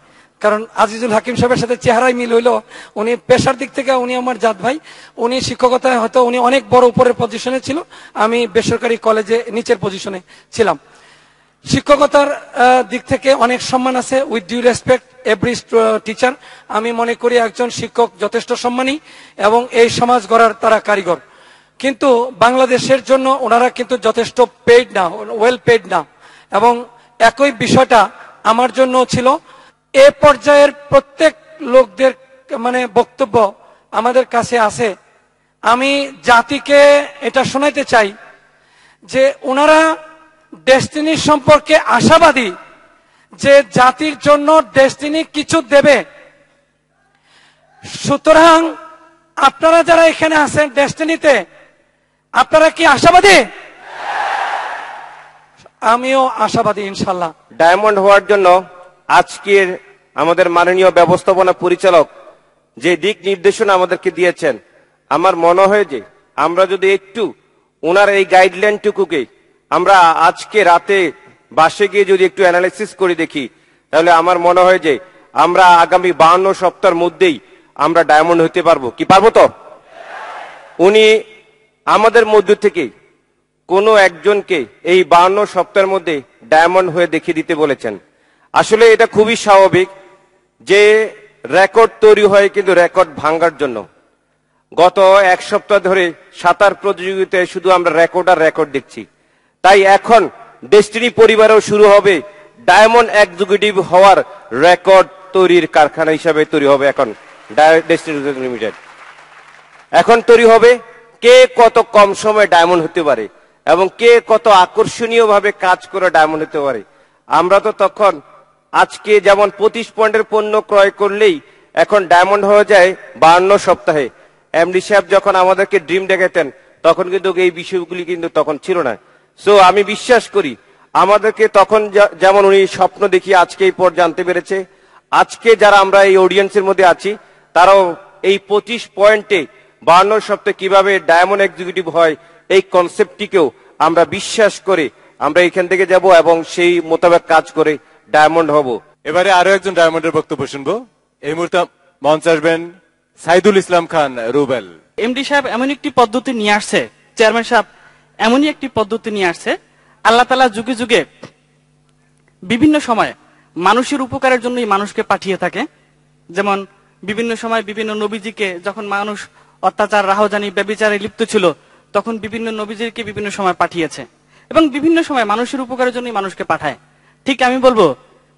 কারণ আজিজুল হাকিম সাহেবের সাথে চেহারাই মিল হইলো, উনি পেশার দিক থেকে উনি আমার জাত ভাই। উনি শিক্ষকতায় হয়তো উনি অনেক বড় উপরের পজিশনে ছিল, আমি বেসরকারি কলেজে নিচের পজিশনে ছিলাম। শিক্ষকতার দিক থেকে অনেক সম্মান আছে, with due respect every teacher. আমি মনে করি একজন শিক্ষক যথেষ্ট সম্মানী এবং এই সমাজ গড়ার তারা কারিগর। কিন্তু বাংলাদেশের জন্য ওনারা কিন্তু যথেষ্ট পেইড না, ওয়েল পেইড না। এবং একই বিষয়টা আমার জন্য ছিল। এ পর্যায়ের প্রত্যেক লোকদের মানে বক্তব্য আমাদের কাছে আছে। আমি জাতিকে এটা শোনাইতে চাই যে ওনারা ডেস্টিনি সম্পর্কে আশাবাদী যে জাতির জন্য ডেস্টিনি কিছু দেবে। সুতরাং আপনারা যারা এখানে আছেন ডেস্টিনিতে, আপনারা কি আশাবাদী? আমিও আশাবাদী ইনশাল্লাহ। ডায়মন্ড হওয়ার জন্য আজকের আমাদের মাননীয় ব্যবস্থাপনা পরিচালক যে দিক নির্দেশনা আমাদেরকে দিয়েছেন, আমার মনে হয় যে আমরা যদি একটু ওনার এই গাইডলাইনটুকুকে আমরা আজকে রাতে বাসে গিয়ে যদি একটু অ্যানালাইসিস করে দেখি, তাহলে আমার মনে হয় যে আমরা আগামী 52 সপ্তাহের মধ্যেই আমরা ডায়মন্ড হতে পারবো। কি পারবো তো? উনি আমাদের মধ্য থেকে কোনো একজনকে এই 52 সপ্তাহের মধ্যে ডায়মন্ড হয়ে দেখিয়ে দিতে বলেছেন। আসলে এটা খুবই স্বাভাবিক যে রেকর্ড তৈরি হয় কিন্তু রেকর্ড ভাঙার জন্য। গত 1 সপ্তাহ ধরে সাঁতার প্রতিযোগিতায় শুধু আমরা রেকর্ড আর রেকর্ড দেখছি। তাই এখন ডেস্টিনি পরিবারেও শুরু হবে ডায়মন্ড এক্সিকিউটিভ হওয়ার রেকর্ড তৈরির কারখানা হিসাবে তৈরি হবে এখন ডেস্টিনি 2000 লিমিটেড। এখন তৈরি হবে কে কত কম সময়ে ডায়মন্ড হতে পারে এবং কে কত আকর্ষণীয় ভাবে কাজ করে ডায়মন্ড হতে পারে। আমরা তো তখন আজকে যেমন 25 পয়েন্টের পণ্য ক্রয় করলেই এখন ডায়মন্ড হয়ে যায় 52 সপ্তাহে। এমডি সাহেব যখন আমাদেরকে ড্রিম দেখাতেন তখন কিন্তু এই বিষয়গুলি কিন্তু তখন ছিল না। সো আমি বিশ্বাস করি আমাদেরকে তখন যেমন উনি স্বপ্ন দেখিয়ে আজকে এই পর জানতে পেরেছে, আজকে যারা আমরা এই অডিয়েন্সের মধ্যে আছি তারাও এই 25 পয়েন্টে 52 সপ্তাহে কিভাবে ডায়মন্ড এক্সিকিউটিভ হয় এই কনসেপ্টটিকেও আমরা বিশ্বাস করে আমরা এখান থেকে যাব এবং সেই মোতাবেক কাজ করে ডায়মন্ড হব। এবারে আরো একজন ডায়মন্ডের বক্তব্য শুনবো। এই মুহূর্তে মঞ্চে আসবেন সাইদুল ইসলাম খান রুবেল। এমডি সাহেব এমন একটি পদ্ধতি নিয়ে আসছে, চেয়ারম্যান সাহেব এমনই একটি পদ্ধতি নিয়ে আসছে, আল্লাহ তাআলা যুগে যুগে বিভিন্ন সময় মানুষের উপকারের জন্যই মানুষকে পাঠিয়ে থাকে। যেমন বিভিন্ন সময় বিভিন্ন নবীজিকে যখন মানুষ অত্যাচার, রাহজানি, ব্যভিচারে লিপ্ত ছিল তখন বিভিন্ন নবীজিকে বিভিন্ন সময় পাঠিয়েছে এবং বিভিন্ন সময় মানুষের উপকারের জন্যই মানুষকে পাঠায়। ঠিক আমি বলবো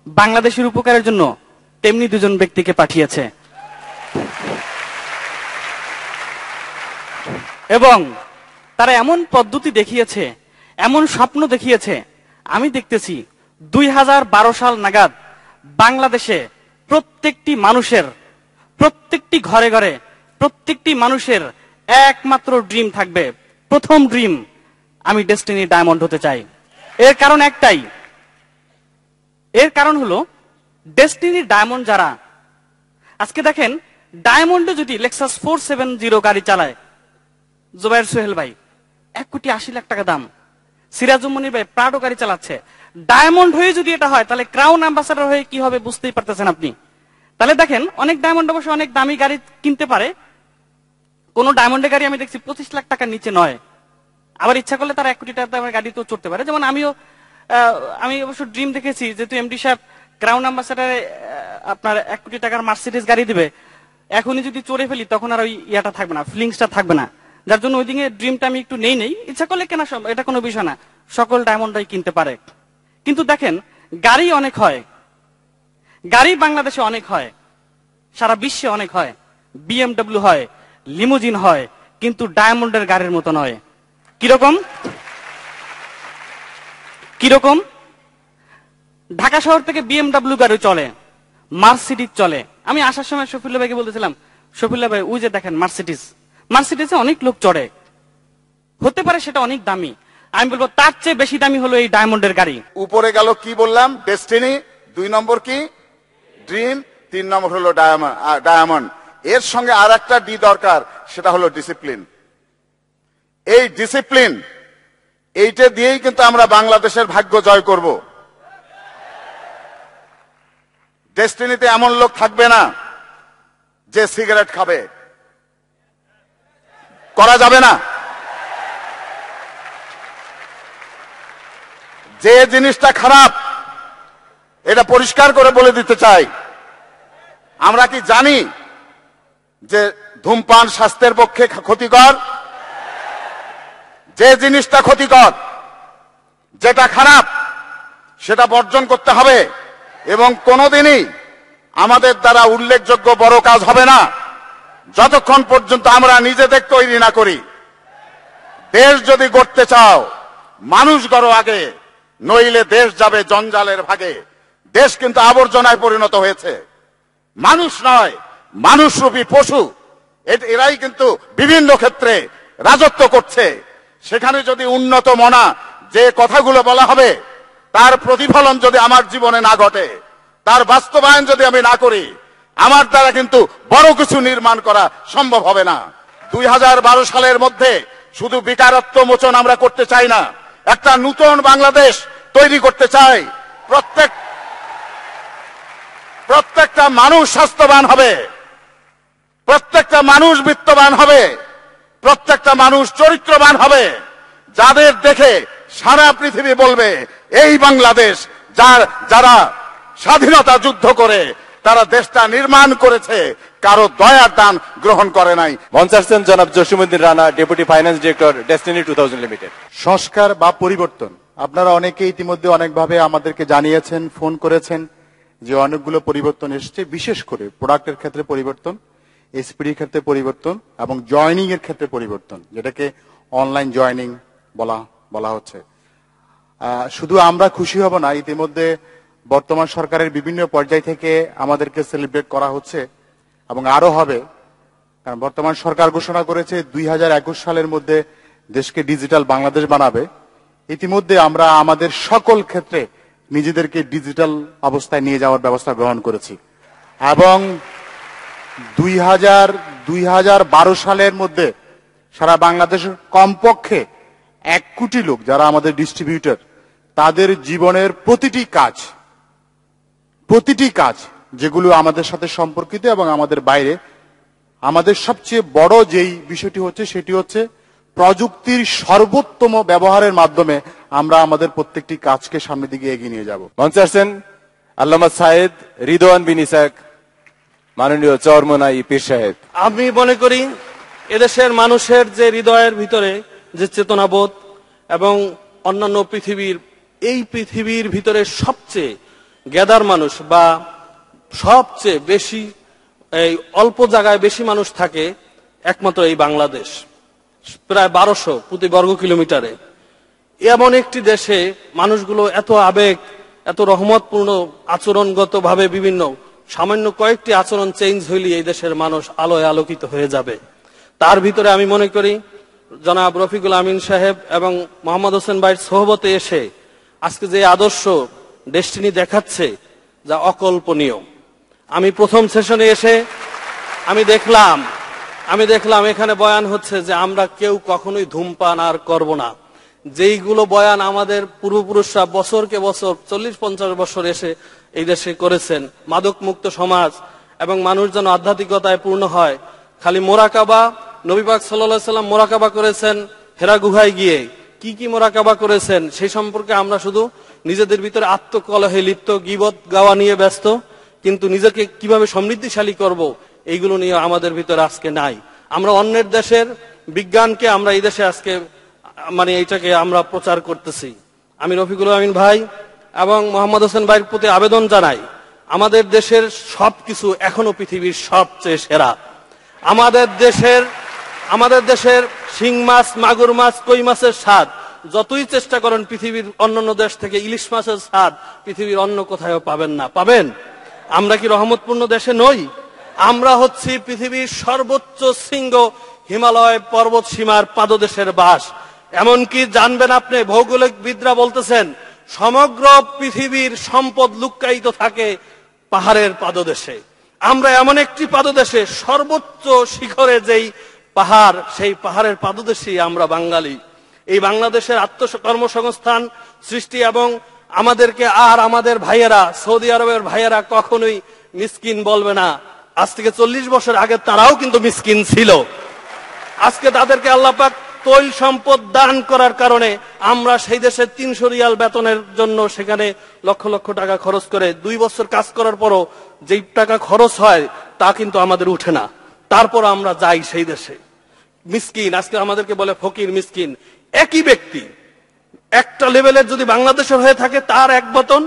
বাংলাদেশের উপকারের জন্য তেমনি দুজন ব্যক্তিকে পাঠিয়েছে এবং তারা এমন পদ্ধতি দেখিয়েছে, এমন স্বপ্ন দেখিয়েছে। আমি দেখতেছি 2012 সাল নাগাদ বাংলাদেশে প্রত্যেকটি মানুষের, প্রত্যেকটি ঘরে ঘরে প্রত্যেকটি মানুষের একমাত্র ড্রিম থাকবে, প্রথম ড্রিম, আমি ডেস্টিনি ডায়মন্ড হতে চাই। এর কারণ একটাই, এর কারণ হলো ডেস্টিনি ডায়মন্ড যারা আজকে দেখেন ডায়মন্ডে যদি লেক্সাস 470 গাড়ি চালায় জুবাইর সোহেল ভাই 1,80,00,000 টাকা দাম, সিরাজুল মনির ভাই প্রাডো গাড়ি চালাচ্ছে, ডায়মন্ড হয়ে যদি এটা হয় তাহলে ক্রাউন অ্যাম্বাসাডর হয়ে কি হবে বুঝতেই পারতেছেন আপনি। তাহলে দেখেন অনেক ডায়মন্ড অবশ্য অনেক দামি গাড়ি কিনতে পারে, কোন ডায়মন্ডের গাড়ি আমি দেখছি 25 লাখ টাকার নিচে নয়, আবার ইচ্ছা করলে তারা 1 কোটি টাকা দামের গাড়িতেও চড়তে পারে। যেমন আমি অবশ্য ড্রিম দেখেছি যেহেতু এমডি সাহেব ক্রাউন অ্যাম্বাসাডারে আপনার 1 কোটি টাকার মার্সিডিজ গাড়ি দিবে, এখনই যদি চড়ে ফেলি তখন আর ওই ইয়াটা থাকবে না, ফিলিংসটা থাকবে না, যার জন্য ওই দিকে ড্রিমটা আমি একটু নেই ইচ্ছা করলে কেনা, এটা কোনো বিষয় না, সকল ডায়মন্ডাই কিনতে পারে। কিন্তু দেখেন গাড়ি অনেক হয়, গাড়ি বাংলাদেশে অনেক হয়, সারা বিশ্বে অনেক হয়, বিএমডব্লিউ হয়, লিমুজিন হয়, কিন্তু ডায়মন্ডের গাড়ির মতো নয়। কিরকম কিরকম ঢাকা শহর থেকে বিএমডব্লিউ গাড়ি চলে, মার্সিডিজ চলে। আমি আসার সময় শফিউল্লাহ ভাইকে বলতেছিলাম, শফিউল্লাহ ভাই ওই যে দেখেন মার্সিডিজে অনেক লোক চড়ে, হতে পারে সেটা অনেক দামি, আমি বলবো তার চেয়ে বেশি দামি হলো এই ডায়মন্ডের গাড়ি। উপরে গেল কি বললাম, ডেস্টিনি, 2 নম্বর কি ড্রিম, 3 নম্বর হলো ডায়মন্ড। এর সঙ্গে আর একটা ডি দরকার, সেটা হলো ডিসিপ্লিন। এই ডিসিপ্লিন, এইটা দিয়েই কিন্তু আমরা বাংলাদেশের ভাগ্য জয় করব। ডেস্টিনিতে এমন লোক থাকবে না যে সিগারেট খাবে, করা যাবে না। যে জিনিসটা খারাপ এটা পরিষ্কার করে বলে দিতে চাই। আমরা কি জানি যে ধূমপান স্বাস্থ্যের পক্ষে ক্ষতিকর? যে জিনিসটা ক্ষতিকর, যেটা খারাপ, সেটা বর্জন করতে হবে এবং কোনোদিনই আমাদের দ্বারা উল্লেখযোগ্য বড় কাজ হবে না যতক্ষণ পর্যন্ত আমরা নিজেদের তৈরি না করি। দেশ যদি গড়তে চাও মানুষ গড়ো আগে, নইলে দেশ যাবে জঞ্জালের ভাগে। দেশ কিন্তু আবর্জনায় পরিণত হয়েছে, মানুষ নয়, মানুষরূপী পশু এরাই কিন্তু বিভিন্ন ক্ষেত্রে রাজত্ব করছে। সেখানে যদি উন্নত মনা যে কথাগুলো বলা হবে তার প্রতিফলন যদি আমার জীবনে না ঘটে, তার বাস্তবায়ন যদি আমি না করি, আমার দ্বারা কিন্তু বড় কিছু নির্মাণ করা সম্ভব হবে না। 2012 সালের মধ্যে শুধু বেকারত্ব মোচন আমরা করতে চাই না, একটা নতুন বাংলাদেশ তৈরি করতে চাই। প্রত্যেকটা মানুষ স্বাস্থ্যবান হবে, প্রত্যেকটা মানুষ বিত্তবান হবে, প্রত্যেকটা মানুষ চরিত্রবান হবে, যাদের দেখে সারা পৃথিবী বলবে এই বাংলাদেশ যারা স্বাধীনতা যুদ্ধ করে তারা দেশটা নির্মাণ করেছে, কারো দয়ার দান গ্রহণ করে নাই। মঞ্চে আসছেন জনাব Jasimuddin Rana, deputy finance director, destiny 2000 limited. সংস্কার বা পরিবর্তন, আপনারা অনেকে ইতিমধ্যে অনেকভাবে আমাদেরকে জানিয়েছেন, ফোন করেছেন যে অনেকগুলো পরিবর্তন এসেছে, বিশেষ করে প্রোডাক্টের ক্ষেত্রে পরিবর্তন, এসপিডির ক্ষেত্রে পরিবর্তন এবং জয়নিং এর ক্ষেত্রে পরিবর্তন, যেটাকে অনলাইন জয়নিং বলা হচ্ছে। শুধু আমরা খুশি হব না, ইতিমধ্যে বর্তমান সরকারের বিভিন্ন পর্যায় থেকে আমাদেরকে সেলিব্রেট করা হচ্ছে এবং আরো হবে। কারণ বর্তমান সরকার ঘোষণা করেছে 2021 সালের মধ্যে দেশকে ডিজিটাল বাংলাদেশ বানাবে। ইতিমধ্যে আমরা আমাদের সকল ক্ষেত্রে নিজেদেরকে ডিজিটাল অবস্থায় নিয়ে যাওয়ার ব্যবস্থা গ্রহণ করেছি এবং 2012 সালের মধ্যে সারা বাংলাদেশের কমপক্ষে 1 কোটি লোক যারা আমাদের ডিস্ট্রিবিউটর, তাদের জীবনের প্রতিটি কাজ যেগুলো আমাদের সাথে সম্পর্কিত এবং আমাদের বাইরে, আমাদের সবচেয়ে বড় যেই বিষয়টি হচ্ছে সেটি হচ্ছে প্রযুক্তির সর্বোত্তম ব্যবহারের মাধ্যমে আমরা আমাদের প্রত্যেকটি কাজকে সামনের দিকে এগিয়ে নিয়ে যাব। মঞ্চে আসছেন আল্লামা সাইদ রিদওয়ান বিন ইসাক, মাননীয় চরমোনাই পীর সাহেব। আমি মনে করি এদেশের মানুষের যে হৃদয়ের ভিতরে যে চেতনাবোধ এবং অন্যান্য পৃথিবীর ভিতরে সবচেয়ে গ্যাদার মানুষ বা সবচেয়ে বেশি এই অল্প জায়গায় বেশি মানুষ থাকে একমাত্র এই বাংলাদেশ, প্রায় 1200 প্রতি বর্গ কিলোমিটারে। এমন একটি দেশে মানুষগুলো এত আবেগ, এত রহমতপূর্ণ, আচরণগত ভাবে বিভিন্ন সামান্য কয়েকটি আচরণ চেঞ্জ হইলে এই দেশের মানুষ আলোয় আলোকিত হয়ে যাবে। তার ভিতরে আমি মনে করি জনাব রফিকুল আমিন সাহেব এবং মোহাম্মদ হোসেন ভাইয়ের সোহবতে এসে আজকে যে আদর্শ ডেস্টিনি দেখাচ্ছে, যা অকল্পনীয়। আমি প্রথম সেশনে এসে আমি দেখলাম এখানে বয়ান হচ্ছে যে আমরা কেউ কখনোই ধূমপান আর করব না। যেইগুলো বয়ান আমাদের পূর্বপুরুষরা বছরকে বছর 40-50 বছর এসে এই দেশে করেছেন, মাদক মুক্ত সমাজ এবং মানুষ যেন আধ্যাত্মিকতায় পূর্ণ হয়। খালি মোরাকাবা, নবী পাক সাল্লাল্লাহু আলাইহি সাল্লাম মোরাকাবা করেছেন হেরা গুহায় গিয়ে, কি মোরাকাবা করেছেন সেই সম্পর্কে আমরা শুধু নিজেদের ভিতরে আত্মকলহে লিপ্ত, গীবত গাওয়া নিয়ে ব্যস্ত, কিন্তু নিজেকে কিভাবে সমৃদ্ধিশালী করব এইগুলো নিয়ে আমাদের ভিতরে আজকে নাই। আমরা অন্যের দেশের বিজ্ঞানকে আমরা এই দেশে আজকে এইটাকে আমরা প্রচার করতেছি। আমি রফিকুল আমিন ভাই এবং মোহাম্মদ হোসেন ভাইয়ের প্রতি আবেদন জানাই, আমাদের দেশের সবকিছু এখনো পৃথিবীর সবচেয়ে সেরা। আমাদের দেশের শিং মাছ, মাগুর মাছ, কই মাছের স্বাদ যতই চেষ্টা করেন পৃথিবীর অন্যান্য দেশ থেকে ইলিশ মাছের স্বাদ পৃথিবীর অন্য কোথাও পাবেন না। পাবেন? আমরা কি রহমতপূর্ণ দেশে নই? আমরা হচ্ছি পৃথিবীর সর্বোচ্চ শৃঙ্গ হিমালয় পর্বত সীমার পাদদেশের বাস। এমনকি জানবেন আপনি, ভৌগোলিকবিদরা বলতেছেন সমগ্র পৃথিবীর সম্পদ লুক্কায়িত থাকে পাহাড়ের পাদদেশে। আমরা এমন একটি পাদদেশে, সর্বোচ্চ শিখরে যেই পাহাড়, সেই পাহাড়ের পাদদেশেই আমরা বাঙালি। এই বাংলাদেশের আত্মকর্মসংস্থান সৃষ্টি এবং আমাদেরকে আর আমাদের ভাইয়েরা, সৌদি আরবের ভাইয়েরা কখনোই মিসকিন বলবে না। আজ থেকে 40 বছর আগে তারাও কিন্তু মিসকিন ছিল। আজকে তাদেরকে আল্লাহ পাক তৈল সম্পদ দান করার কারণে আমরা সেই দেশে 300 রিয়াল বেতনের জন্য সেখানে লক্ষ লক্ষ টাকা খরচ করে 2 বছর কাজ করার পরও যেই টাকা খরচ হয় তা কিন্তু আমাদের উঠে না। তারপর আমরা যাই সেই দেশে। মিসকিন আজকে আমাদেরকে বলে ফকির, মিসকিন। একই ব্যক্তি একটা লেভেলের যদি বাংলাদেশের হয়ে থাকে তার এক বেতন,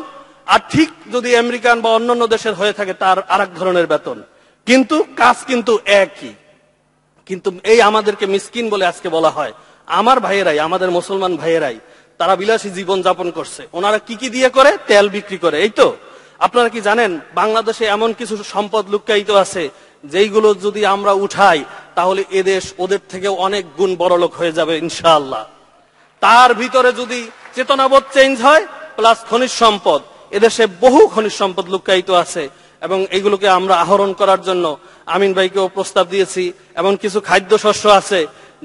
আর ঠিক যদি আমেরিকান বা অন্যান্য দেশের হয়ে থাকে তার আরেক ধরনের বেতন, কিন্তু কাজ কিন্তু একই। কিন্তু এই আমাদেরকে মিসকিন বলে আজকে বলা হয়। আমার ভাইয়েরাই, আমাদের মুসলমান ভাইয়েরাই, তারা বিলাসী জীবন যাপন করছে। ওনারা কি দিয়ে করে? তেল বিক্রি করে। এই তো আপনারা কি জানেন বাংলাদেশে এমন কিছু সম্পদ লুক্কায়িত আছে যেইগুলো যদি আমরা উঠাই তাহলে এদেশ ওদের থেকে অনেক গুণ বড়লোক হয়ে যাবে ইনশাআল্লাহ। তার ভিতরে যদি চেতনাবোধ চেঞ্জ হয়, প্লাস খনিজ সম্পদ, এদেশে বহু খনিজ সম্পদ লুক্কায়িত আছে এবং এগুলোকে আমরা আহরণ করার জন্য আমিন ভাইকেও প্রস্তাব দিয়েছি। এমন কিছু খাদ্যশস্য আছে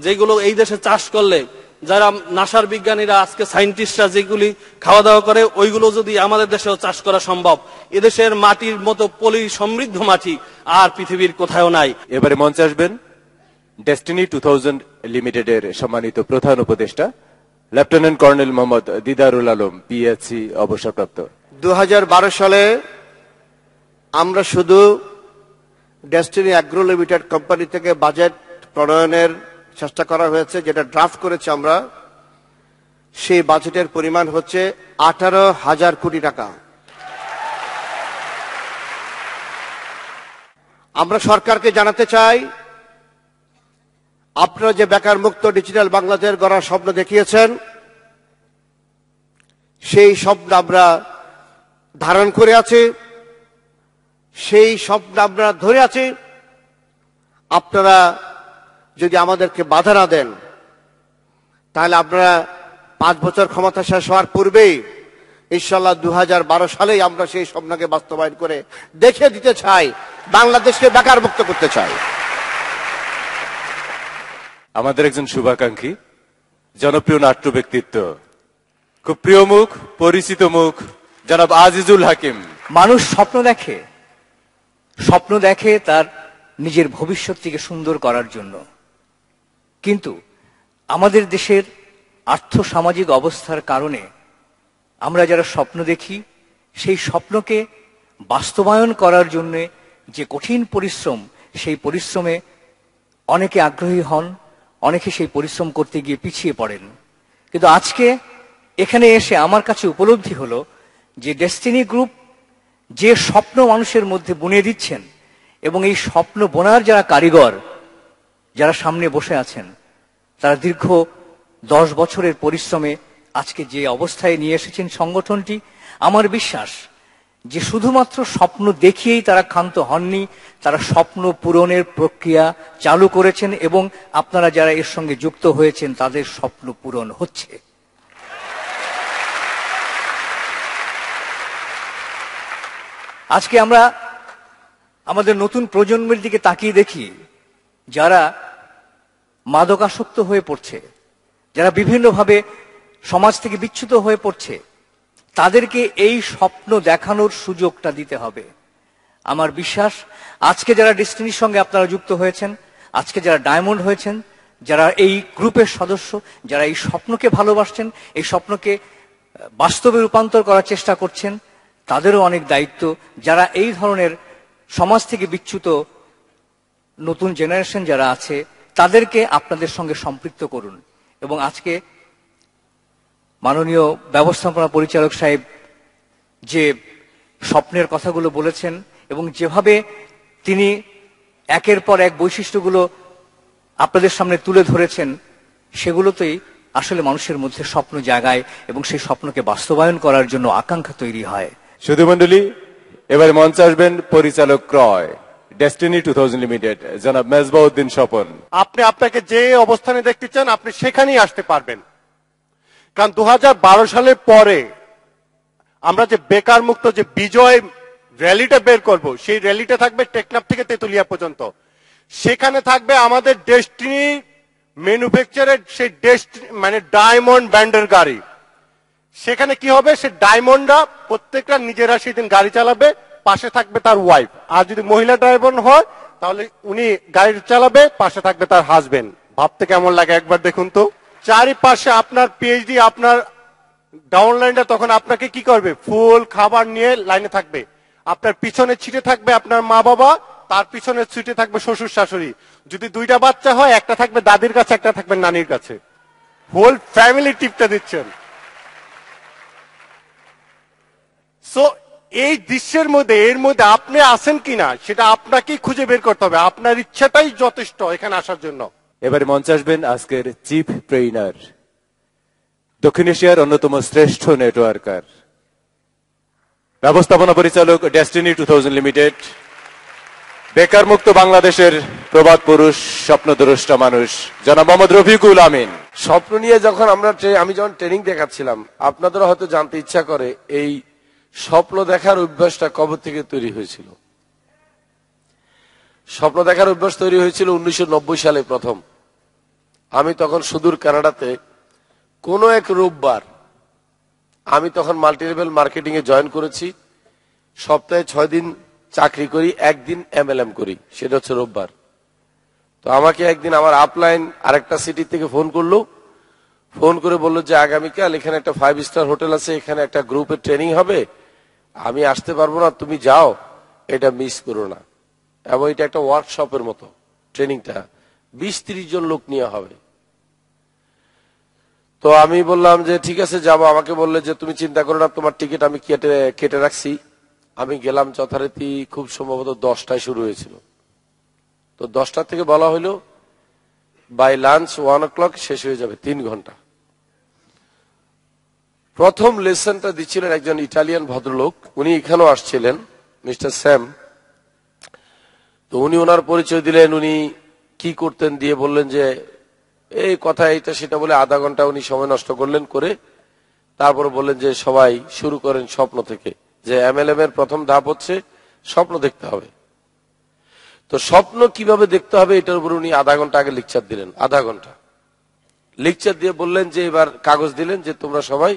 যেগুলো এই দেশে চাষ করলে, যারা নাসার বিজ্ঞানীরা, আজকে সায়েন্টিস্টরা যেগুলি খাওয়া দাওয়া করে, ওইগুলো যদি আমাদের দেশেও চাষ করা সম্ভব। এদেশের মাটির মতো পলি সমৃদ্ধ মাটি আর পৃথিবীর কোথাও নাই। এবারে মঞ্চে আসবেন ডেস্টিনি 2000 লিমিটেডের সম্মানিত প্রধান উপদেষ্টা lieutenant colonel Mohammad Didarul Alam, PHC অবসরপ্রাপ্ত। 2012 সালে আমরা শুধু ডেস্টিনি অ্যাগ্রো লিমিটেড কোম্পানি থেকে বাজেট প্রণয়নের চেষ্টা করা হয়েছে, যেটা ড্রাফট করেছি আমরা। সেই বাজেটের পরিমাণ হচ্ছে 18,000 কোটি টাকা। আমরা সরকারকে জানাতে চাই, আপনারা যে বেকার মুক্ত ডিজিটাল বাংলাদেশ গড়ার স্বপ্ন দেখিয়েছেন, সেই স্বপ্ন আমরা ধারণ করে আছি, সেই স্বপ্ন আমরা ধরে আছি। আপনারা যদি আমাদেরকে বাধা না দেন, তাহলে আপনারা 5 বছর ক্ষমতা শেষ হওয়ার পূর্বেই ইনশাআল্লাহ 2012 সালেই আমরা সেই স্বপ্নকে বাস্তবায়ন করে দেখিয়ে দিতে চাই, বাংলাদেশকে বেকার মুক্ত করতে চাই। আমাদের একজন শুভাকাঙ্ক্ষী, জনপ্রিয় নাট্য ব্যক্তিত্ব, খুব প্রিয় মুখ, পরিচিত মুখ, জনাব আজিজুল হাকিম। মানুষ স্বপ্ন দেখে তার নিজের ভবিষ্যৎটিকে সুন্দর করার জন্য, কিন্তু আমাদের দেশের আর্থসামাজিক অবস্থার কারণে আমরা যারা স্বপ্ন দেখি, সেই স্বপ্নকে বাস্তবায়ন করার জন্য যে কঠিন পরিশ্রম, সেই পরিশ্রমে অনেকে আগ্রহী হন, অনেকে সেই পরিশ্রম করতে গিয়ে পিছিয়ে পড়েন। কিন্তু আজকে এখানে এসে আমার কাছে উপলব্ধি হলো যে ডেস্টিনি গ্রুপ যে স্বপ্ন মানুষের মধ্যে বুনে দিচ্ছেন, এবং এই স্বপ্ন বোনার যারা কারিগর, যারা সামনে বসে আছেন, তারা দীর্ঘ 10 বছরের পরিশ্রমে আজকে যে অবস্থায় নিয়ে এসেছেন সংগঠনটি, আমার বিশ্বাস যে শুধুমাত্র স্বপ্ন দেখিয়েই তারা ক্ষান্ত হননি, তারা স্বপ্ন পূরণের প্রক্রিয়া চালু করেছেন, এবং আপনারা যারা এর সঙ্গে যুক্ত হয়েছেন তাদের স্বপ্ন পূরণ হচ্ছে। আজকে আমরা আমাদের নতুন প্রজন্মের দিকে তাকিয়ে দেখি, যারা মাদকাসক্ত হয়ে পড়ছে, যারা বিভিন্নভাবে সমাজ থেকে বিচ্যুত হয়ে পড়ছে, তাদেরকে এই স্বপ্ন দেখানোর সুযোগটা দিতে হবে। আমার বিশ্বাস আজকে যারা ডেস্টিনির সঙ্গে আপনারা যুক্ত হয়েছেন, আজকে যারা ডায়মন্ড হয়েছেন, যারা এই গ্রুপের সদস্য, যারা এই স্বপ্নকে ভালোবাসছেন, এই স্বপ্নকে বাস্তবে রূপান্তর করার চেষ্টা করছেন, তাদেরও অনেক দায়িত্ব। যারা এই ধরনের সমাজ থেকে বিচ্যুত নতুন জেনারেশন যারা আছে, তাদেরকে আপনাদের সঙ্গে সম্পৃক্ত করুন। এবং আজকে মাননীয় ব্যবস্থাপনা পরিচালক সাহেব যে স্বপ্নের কথাগুলো বলেছেন, এবং যেভাবে তিনি একের পর এক বৈশিষ্ট্যগুলো আপনাদের সামনে তুলে ধরেছেন, সেগুলোতেই আসলে মানুষের মধ্যে স্বপ্ন জাগায় এবং সেই স্বপ্নকে বাস্তবায়ন করার জন্য আকাঙ্ক্ষা তৈরি হয়। শুধু মন্ডলী, এবারে মঞ্চে আসবেন পরিচালক ক্রয় ডেস্টিনি 2000 লিমিটেড জনাব মেজবাউদ্দিন স্বপন। আপনি আপনাকে যে অবস্থানে দেখতে চান আপনি সেখানেই আসতে পারবেন, কারণ 2012 সালের পরে আমরা যে বেকার মুক্ত যে বিজয় র্যালিটা বের করব, সেই র্যালিটা থাকবে টেকনাফ থেকে তেতুলিয়া পর্যন্ত। সেখানে থাকবে আমাদের ডেস্টিনি ম্যানুফ্যাকচারের সেই মানে ডায়মন্ড ব্যান্ডের গাড়ি। সেখানে কি হবে, সে ডায়মন্ডরা প্রত্যেকটা নিজেরা সেদিন গাড়ি চালাবে, পাশে থাকবে তার ওয়াইফ। আর যদি মহিলা ড্রাইভার হয় তাহলে উনি গাড়ি চালাবে, পাশে থাকবে তার হাজবেন্ড। ভাবতে কেমন লাগে একবার দেখুন তো। চারিপাশে আপনার পিএইচডি, আপনার ডাউনলাইনটা তখন আপনাকে কি করবে, ফুল খাবার নিয়ে লাইনে থাকবে। আপনার পিছনে ছিটে থাকবে আপনার মা বাবা, তার পিছনে ছিটে থাকবে শ্বশুর শাশুড়ি। যদি 2টা বাচ্চা হয়, একটা থাকবে দাদির কাছে, একটা থাকবে নানির কাছে। হোল ফ্যামিলি টিপটা দিচ্ছেন। সো এই দৃশ্যের মধ্যে এর মধ্যে আপনি আছেন কিনা সেটা আপনাকেই খুঁজে বের করতে হবে। আপনার ইচ্ছাটাই যথেষ্ট এখানে আসার জন্য। এবারে মঞ্চে আসবেন আজকের চিফ ট্রেইনার, দক্ষিণ এশিয়ার অন্যতম শ্রেষ্ঠ নেটওয়ার্কার, ব্যবস্থাপনা পরিচালক ডেস্টিনি 2000 লিমিটেড, বেকার মুক্ত বাংলাদেশের প্রবাদ পুরুষ, স্বপ্নদ্রষ্টা মানুষ, জনাব মোহাম্মদ রফিকুল আমিন। স্বপ্ন নিয়ে যখন আমি যখন ট্রেনিং দেখাচ্ছিলাম, আপনাদেরও হয়তো জানতে ইচ্ছা করে এই স্বপ্ন দেখার অভ্যাসটা কবে থেকে তৈরি হয়েছিল। স্বপ্ন দেখার অভ্যাস তৈরি হয়েছিল 1990 সালে প্রথম। আমি তখন সুদূর কানাডাতে কোন এক রোববার, আমি তখন মাল্টিলেভেল মার্কেটিং এ জয়েন করেছি। সপ্তাহে 6 দিন চাকরি করি, একদিন MLM করি, সেটা হচ্ছে রোববার। তো আমাকে একদিন আমার আপলাইন আরেকটা সিটি থেকে ফোন করলো, ফোন করে বললো যে আগামীকাল এখানে একটা 5 স্টার হোটেল আছে, এখানে একটা গ্রুপের ট্রেনিং হবে, আমি আসতে পারবো না, তুমি যাও, এটা মিস করো না। এবং এটা একটা ওয়ার্কশপের মতো ট্রেনিংটা, 20-30 জন লোক নিয়ে হবে। তো আমি বললাম যে ঠিক আছে যাবো। আমাকে বললে যে তুমি চিন্তা করো না, তোমার টিকিট আমি কেটে রাখছি। আমি গেলাম, যথারীতি খুব সম্ভবত 10টায় শুরু হয়েছিল। তো 10টা থেকে বলা হলো বাই লাঞ্চ 1 o'clock শেষ হয়ে যাবে, 3 ঘন্টা। প্রথম লেসনটা দিচ্ছিলেন একজন ইটালিয়ান ভদ্রলোক, উনি এখানেও আসছিলেন, মিস্টার স্যাম। তো উনি ওনার পরিচয় দিলেন, উনি কি করতেন, দিয়ে বললেন যে এই কথা এইটা সেটা বলে আধা ঘন্টা উনি সময় নষ্ট করলেন, করে তারপরে বললেন যে সবাই শুরু করেন স্বপ্ন থেকে, যে MLM এর প্রথম ধাপ হচ্ছে স্বপ্ন দেখতে হবে। তো স্বপ্ন কিভাবে দেখতে হবে এটার উপর উনি আধা ঘন্টা আগে লেকচার দিলেন, আধা ঘন্টা লেকচার দিয়ে বললেন যে এবার কাগজ দিলেন যে তোমরা সবাই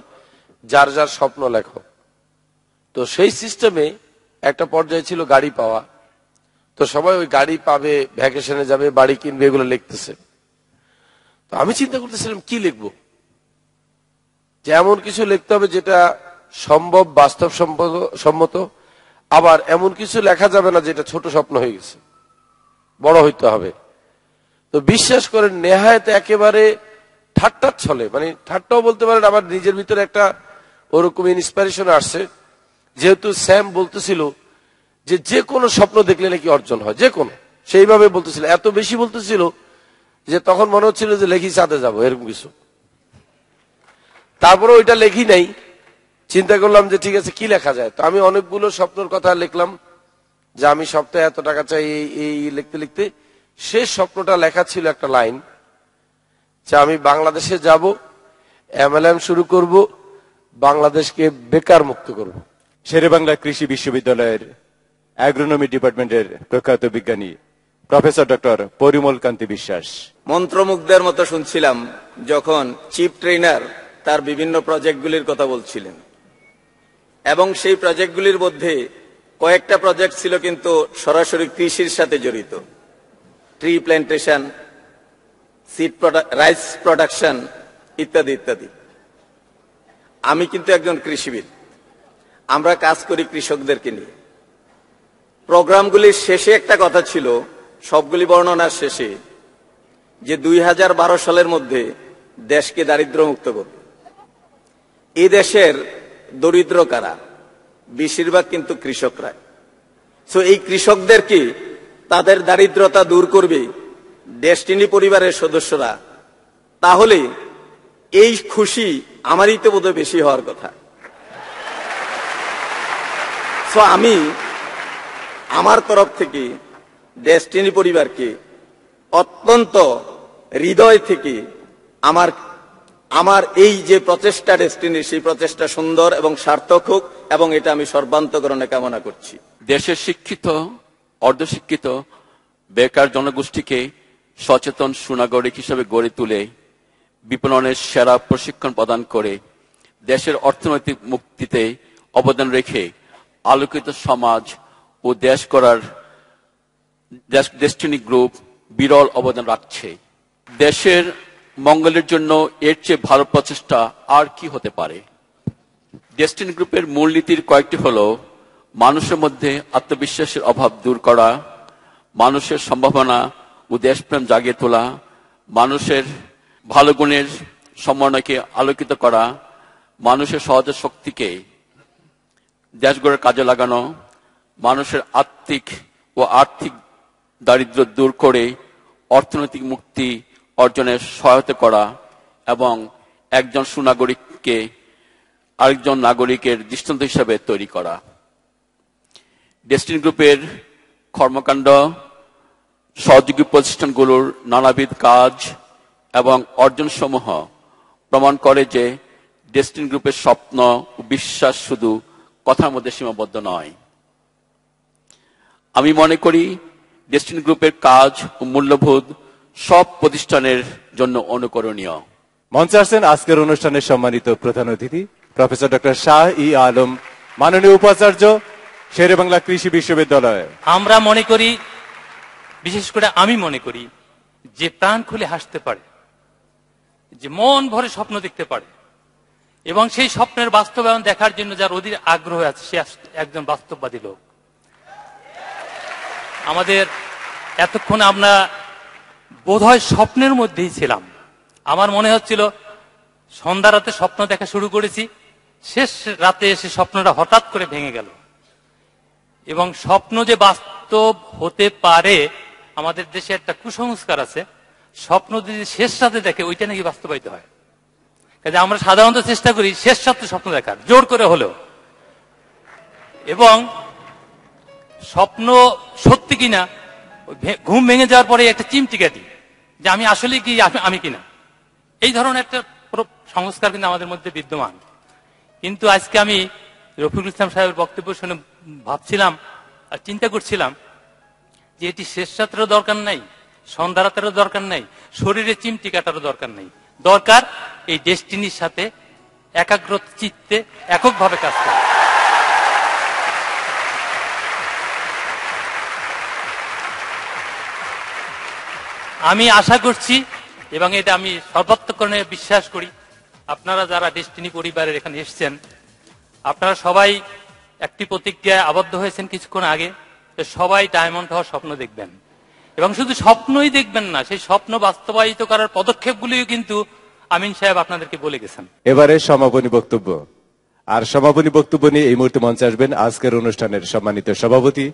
যার যার স্বপ্ন লেখো। তো সেই সিস্টেমে একটা পর্যায়ে ছিল গাড়ি পাওয়া। তো সবাই ওই গাড়ি পাবে, ভ্যাকেশনে যাবে, বাড়ি কিনবে, এগুলো লিখতেছে। তো আমি চিন্তা করতেছিলাম কি লিখবো, যে এমন কিছু লিখতে হবে যেটা সম্ভব, বাস্তব সম্মত, আবার এমন কিছু লেখা যাবে না যেটা ছোট স্বপ্ন হয়ে গেছে, বড় হইতে হবে। তো বিশ্বাস করেন নেহায়েতে একেবারে ঠাট্টার ছলে, মানে ঠাট্টাও বলতে পারেন, আমার নিজের ভিতরে একটা ওরকম ইন্সপিরেশন আসছে, যেহেতু স্যাম বলতেছিল যে যে কোনো স্বপ্ন দেখলে নাকি অর্জন হয়, যে কোনো, সেইভাবে বলতেছিল, এত বেশি বলতেছিল যে তখন মনে হচ্ছিল যে লেখি চাঁদে যাবো, এরকম কিছু। তারপরে ওইটা লেখি নাই, চিন্তা করলাম যে ঠিক আছে কি লেখা যায়। তো আমি অনেকগুলো স্বপ্নের কথা লিখলাম, যে আমি সপ্তাহে এত টাকা চাই, এই লিখতে লিখতে শেষ স্বপ্নটা লেখা ছিল একটা লাইন, যে আমি বাংলাদেশে যাব, MLM শুরু করব, বাংলাদেশকে বেকার মুক্ত করব। শেরেবাংলা কৃষি বিশ্ববিদ্যালয়ের অ্যাগ্রোনমি ডিপার্টমেন্টের প্রখ্যাত বিজ্ঞানী প্রফেসর ডক্টর পরিমল কান্তি বিশ্বাস। মন্ত্রমুগ্ধের মতো শুনছিলাম যখন চিফ ট্রেনার তার বিভিন্ন প্রজেক্টগুলির কথা বলছিলেন, এবং সেই প্রজেক্টগুলির মধ্যে কয়েকটা প্রজেক্ট ছিল কিন্তু সরাসরি কৃষির সাথে জড়িত, tree plantation, seed rice production ইত্যাদি ইত্যাদি। আমি কিন্তু একজন কৃষিবিদ, আমরা কাজ করি কৃষকদেরকে নিয়ে। প্রোগ্রামগুলির শেষে একটা কথা ছিল, সবগুলি বর্ণনার শেষে, যে 2012 সালের মধ্যে দেশকে দারিদ্র্যমুক্ত করবে। এই দেশের দরিদ্র কারা? বেশিরভাগ কিন্তু কৃষকরা। সো এই কৃষকদেরকে, তাদের দারিদ্রতা দূর করবে ডেস্টিনি পরিবারের সদস্যরা, তাহলে এই খুশি আমারই তো বোধহয় বেশি হওয়ার কথা। সো আমি আমার তরফ থেকে ডেস্টিনি পরিবারকে অত্যন্ত হৃদয় থেকে আমার এই যে প্রচেষ্টা ডেস্টিনি, সেই প্রচেষ্টা সুন্দর এবং সার্থক হোক, এবং এটা আমি সর্বান্তকরণে কামনা করছি। দেশের শিক্ষিত, অর্ধশিক্ষিত, বেকার জনগোষ্ঠীকে সচেতন সুনাগরিক হিসেবে গড়ে তুলে বিপণনের সেরা প্রশিক্ষণ প্রদান করে দেশের অর্থনৈতিক মুক্তিতে অবদান রেখে আলোকিত সমাজ ও দেশ করার ডেস্টিনি গ্রুপ বিরল অবদান রাখছে। দেশের মঙ্গলের জন্য এর চেয়ে ভালো প্রচেষ্টা আর কি হতে পারে? ডেস্টিনি গ্রুপের মূলনীতির কয়েকটি হলো: মানুষের মধ্যে আত্মবিশ্বাসের অভাব দূর করা, মানুষের সম্ভাবনা ও দেশপ্রেম জাগিয়ে তোলা, মানুষের ভালো গুণের সমন্বয়কে আলোকিত করা, মানুষের সহজ শক্তিকে দেশ গড়ার কাজে লাগানো, মানুষের আত্মিক ও আর্থিক দারিদ্র্য দূর করে অর্থনৈতিক মুক্তি অর্জনে সহায়তা করা, এবং একজন সুনাগরিককে আরেকজন নাগরিকের দৃষ্টান্ত হিসাবে তৈরি করা। ডেস্টিনি গ্রুপের কর্মকাণ্ড সহযোগী প্রতিষ্ঠানগুলোর নানাবিধ কাজ এবং অর্জনসমূহ প্রমাণ করে যে ডেস্টিনি গ্রুপের স্বপ্ন ও বিশ্বাস শুধু কথার মধ্যে সীমাবদ্ধ নয়। আমি মনে করি ডেস্টিনি গ্রুপের কাজ ও মূল্যবোধ সব প্রতিষ্ঠানের জন্য অনুকরণীয়। মঞ্চে আসছেন আজকের অনুষ্ঠানের সম্মানিত প্রধান অতিথি প্রফেসর ডক্টর শাহ ই আলম, মাননীয় উপাচার্য, শেরেবাংলা কৃষি বিশ্ববিদ্যালয়। আমরা মনে করি, বিশেষ করে আমি মনে করি, যে প্রাণ খুলে হাসতে পারে, যে মন ভরে স্বপ্ন দেখতে পারে, এবং সেই স্বপ্নের বাস্তবায়ন দেখার জন্য যার অধীর আগ্রহ আছে, সে একজন বাস্তববাদী লোক। আমাদের এতক্ষণ আমরা বোধহয় স্বপ্নের মধ্যেই ছিলাম। আমার মনে হচ্ছিল সন্ধ্যা রাতে স্বপ্ন দেখা শুরু করেছি, শেষ রাতে এসে স্বপ্নটা হঠাৎ করে ভেঙে গেল। এবং স্বপ্ন যে বাস্তব হতে পারে আমাদের দেশে একটা কুসংস্কার আছে, স্বপ্ন যদি শেষ রাতে দেখে ওইটা নাকি বাস্তবায়িত হয়। কাজে আমরা সাধারণত চেষ্টা করি শেষ রাতে স্বপ্ন দেখার, জোর করে হলেও। এবং স্বপ্ন সত্যি কিনা ঘুম ভেঙে যাওয়ার পরে একটা চিমটি কাটি যে আমি আসলে কি আমি কিনা, এই ধরনের একটা সংস্কার কিন্তু আমাদের মধ্যে বিদ্যমান। কিন্তু আজকে আমি রফিকুল ইসলাম সাহেবের বক্তব্য শুনে ভাবছিলাম আর চিন্তা করছিলাম যে এটি শেষ রাতেরও দরকার নাই, সন্ধ্যা রাতেরও দরকার নাই, শরীরে চিমটি কাটারও দরকার নেই। দরকার এই ডেস্টিনির সাথে একাগ্র চিত্তে এককভাবে কাজ করা। আমি আশা করছি এবং এটা আমি সর্বাত্মকরণে বিশ্বাস করি, আপনারা যারা ডেস্টিনি পরিবারের এখানে এসেছেন আপনারা সবাই একটি প্রতিজ্ঞায় আবদ্ধ হয়েছেন কিছুক্ষণ আগে, সবাই ডায়মন্ড হওয়ার স্বপ্ন দেখবেন। এবং শুধু স্বপ্নই দেখবেন না, সেই স্বপ্ন বাস্তবায়িত করার পদক্ষেপগুলিও কিন্তু আমিন সাহেব আপনাদেরকে বলে গেছেন। এবারে সমাপনী বক্তব্য, আর সমাপনী বক্তব্য নিয়ে এই মুহূর্তে মঞ্চে আসবেন আজকের অনুষ্ঠানের সম্মানিত সভাপতি,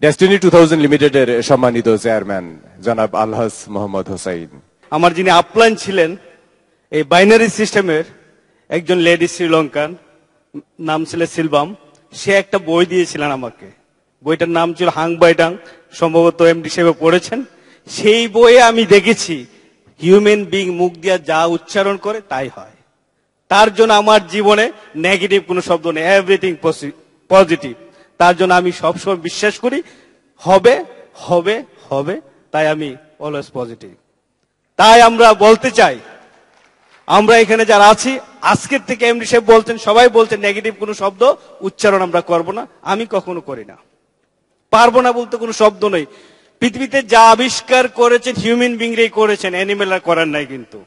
ডেস্টিনি 2000 লিমিটেডের সম্মানিত চেয়ারম্যান জনাব আলহাজ মোহাম্মদ হোসাইন। আমার যিনি আপলাইন ছিলেন এই বাইনারি সিস্টেমের একজন লেডি শ্রীলঙ্কান, নাম ছিল সিলবাম, সে একটা বই দিয়েছিলেন আমাকে। বইটার নাম ছিল হাং বাইডাং, সম্ভবত এমডি সাহেব পড়েছেন। সেই বইয়ে আমি দেখেছি হিউম্যান বিং মুখ দিয়া যা উচ্চারণ করে তাই হয়। তার জন্য আমার জীবনে নেগেটিভ কোনো শব্দ নেই, এভরিথিং পজিটিভ। তার জন্য আমি সবসময় বিশ্বাস করি হবে হবে হবে, তাই আমি অলওয়েজ পজিটিভ। তাই আমরা বলতে চাই, আমরা এখানে যারা আছি আজকের থেকে এমডি সাহেব বলছেন, সবাই বলছেন নেগেটিভ কোনো শব্দ উচ্চারণ আমরা করব না। আমি কখনো করি না, পারবো না বলতে কোনো শব্দ নেই। পৃথিবীতে যা আবিষ্কার করেছেন হিউম্যান বিংরাই করেছেন, অ্যানিমেলরা করার নাই। কিন্তু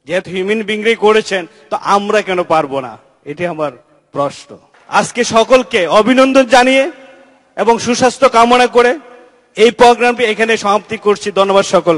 যেহেতু হিউম্যান বিংরাই করেছেন তো আমরা কেন পারবো না, এটি আমার প্রশ্ন। আজকে সকলকে অভিনন্দন জানিয়ে এবং সুস্বাস্থ্য কামনা করে এই প্রোগ্রামটি এখানে সমাপ্তি করছি। ধন্যবাদ সকল।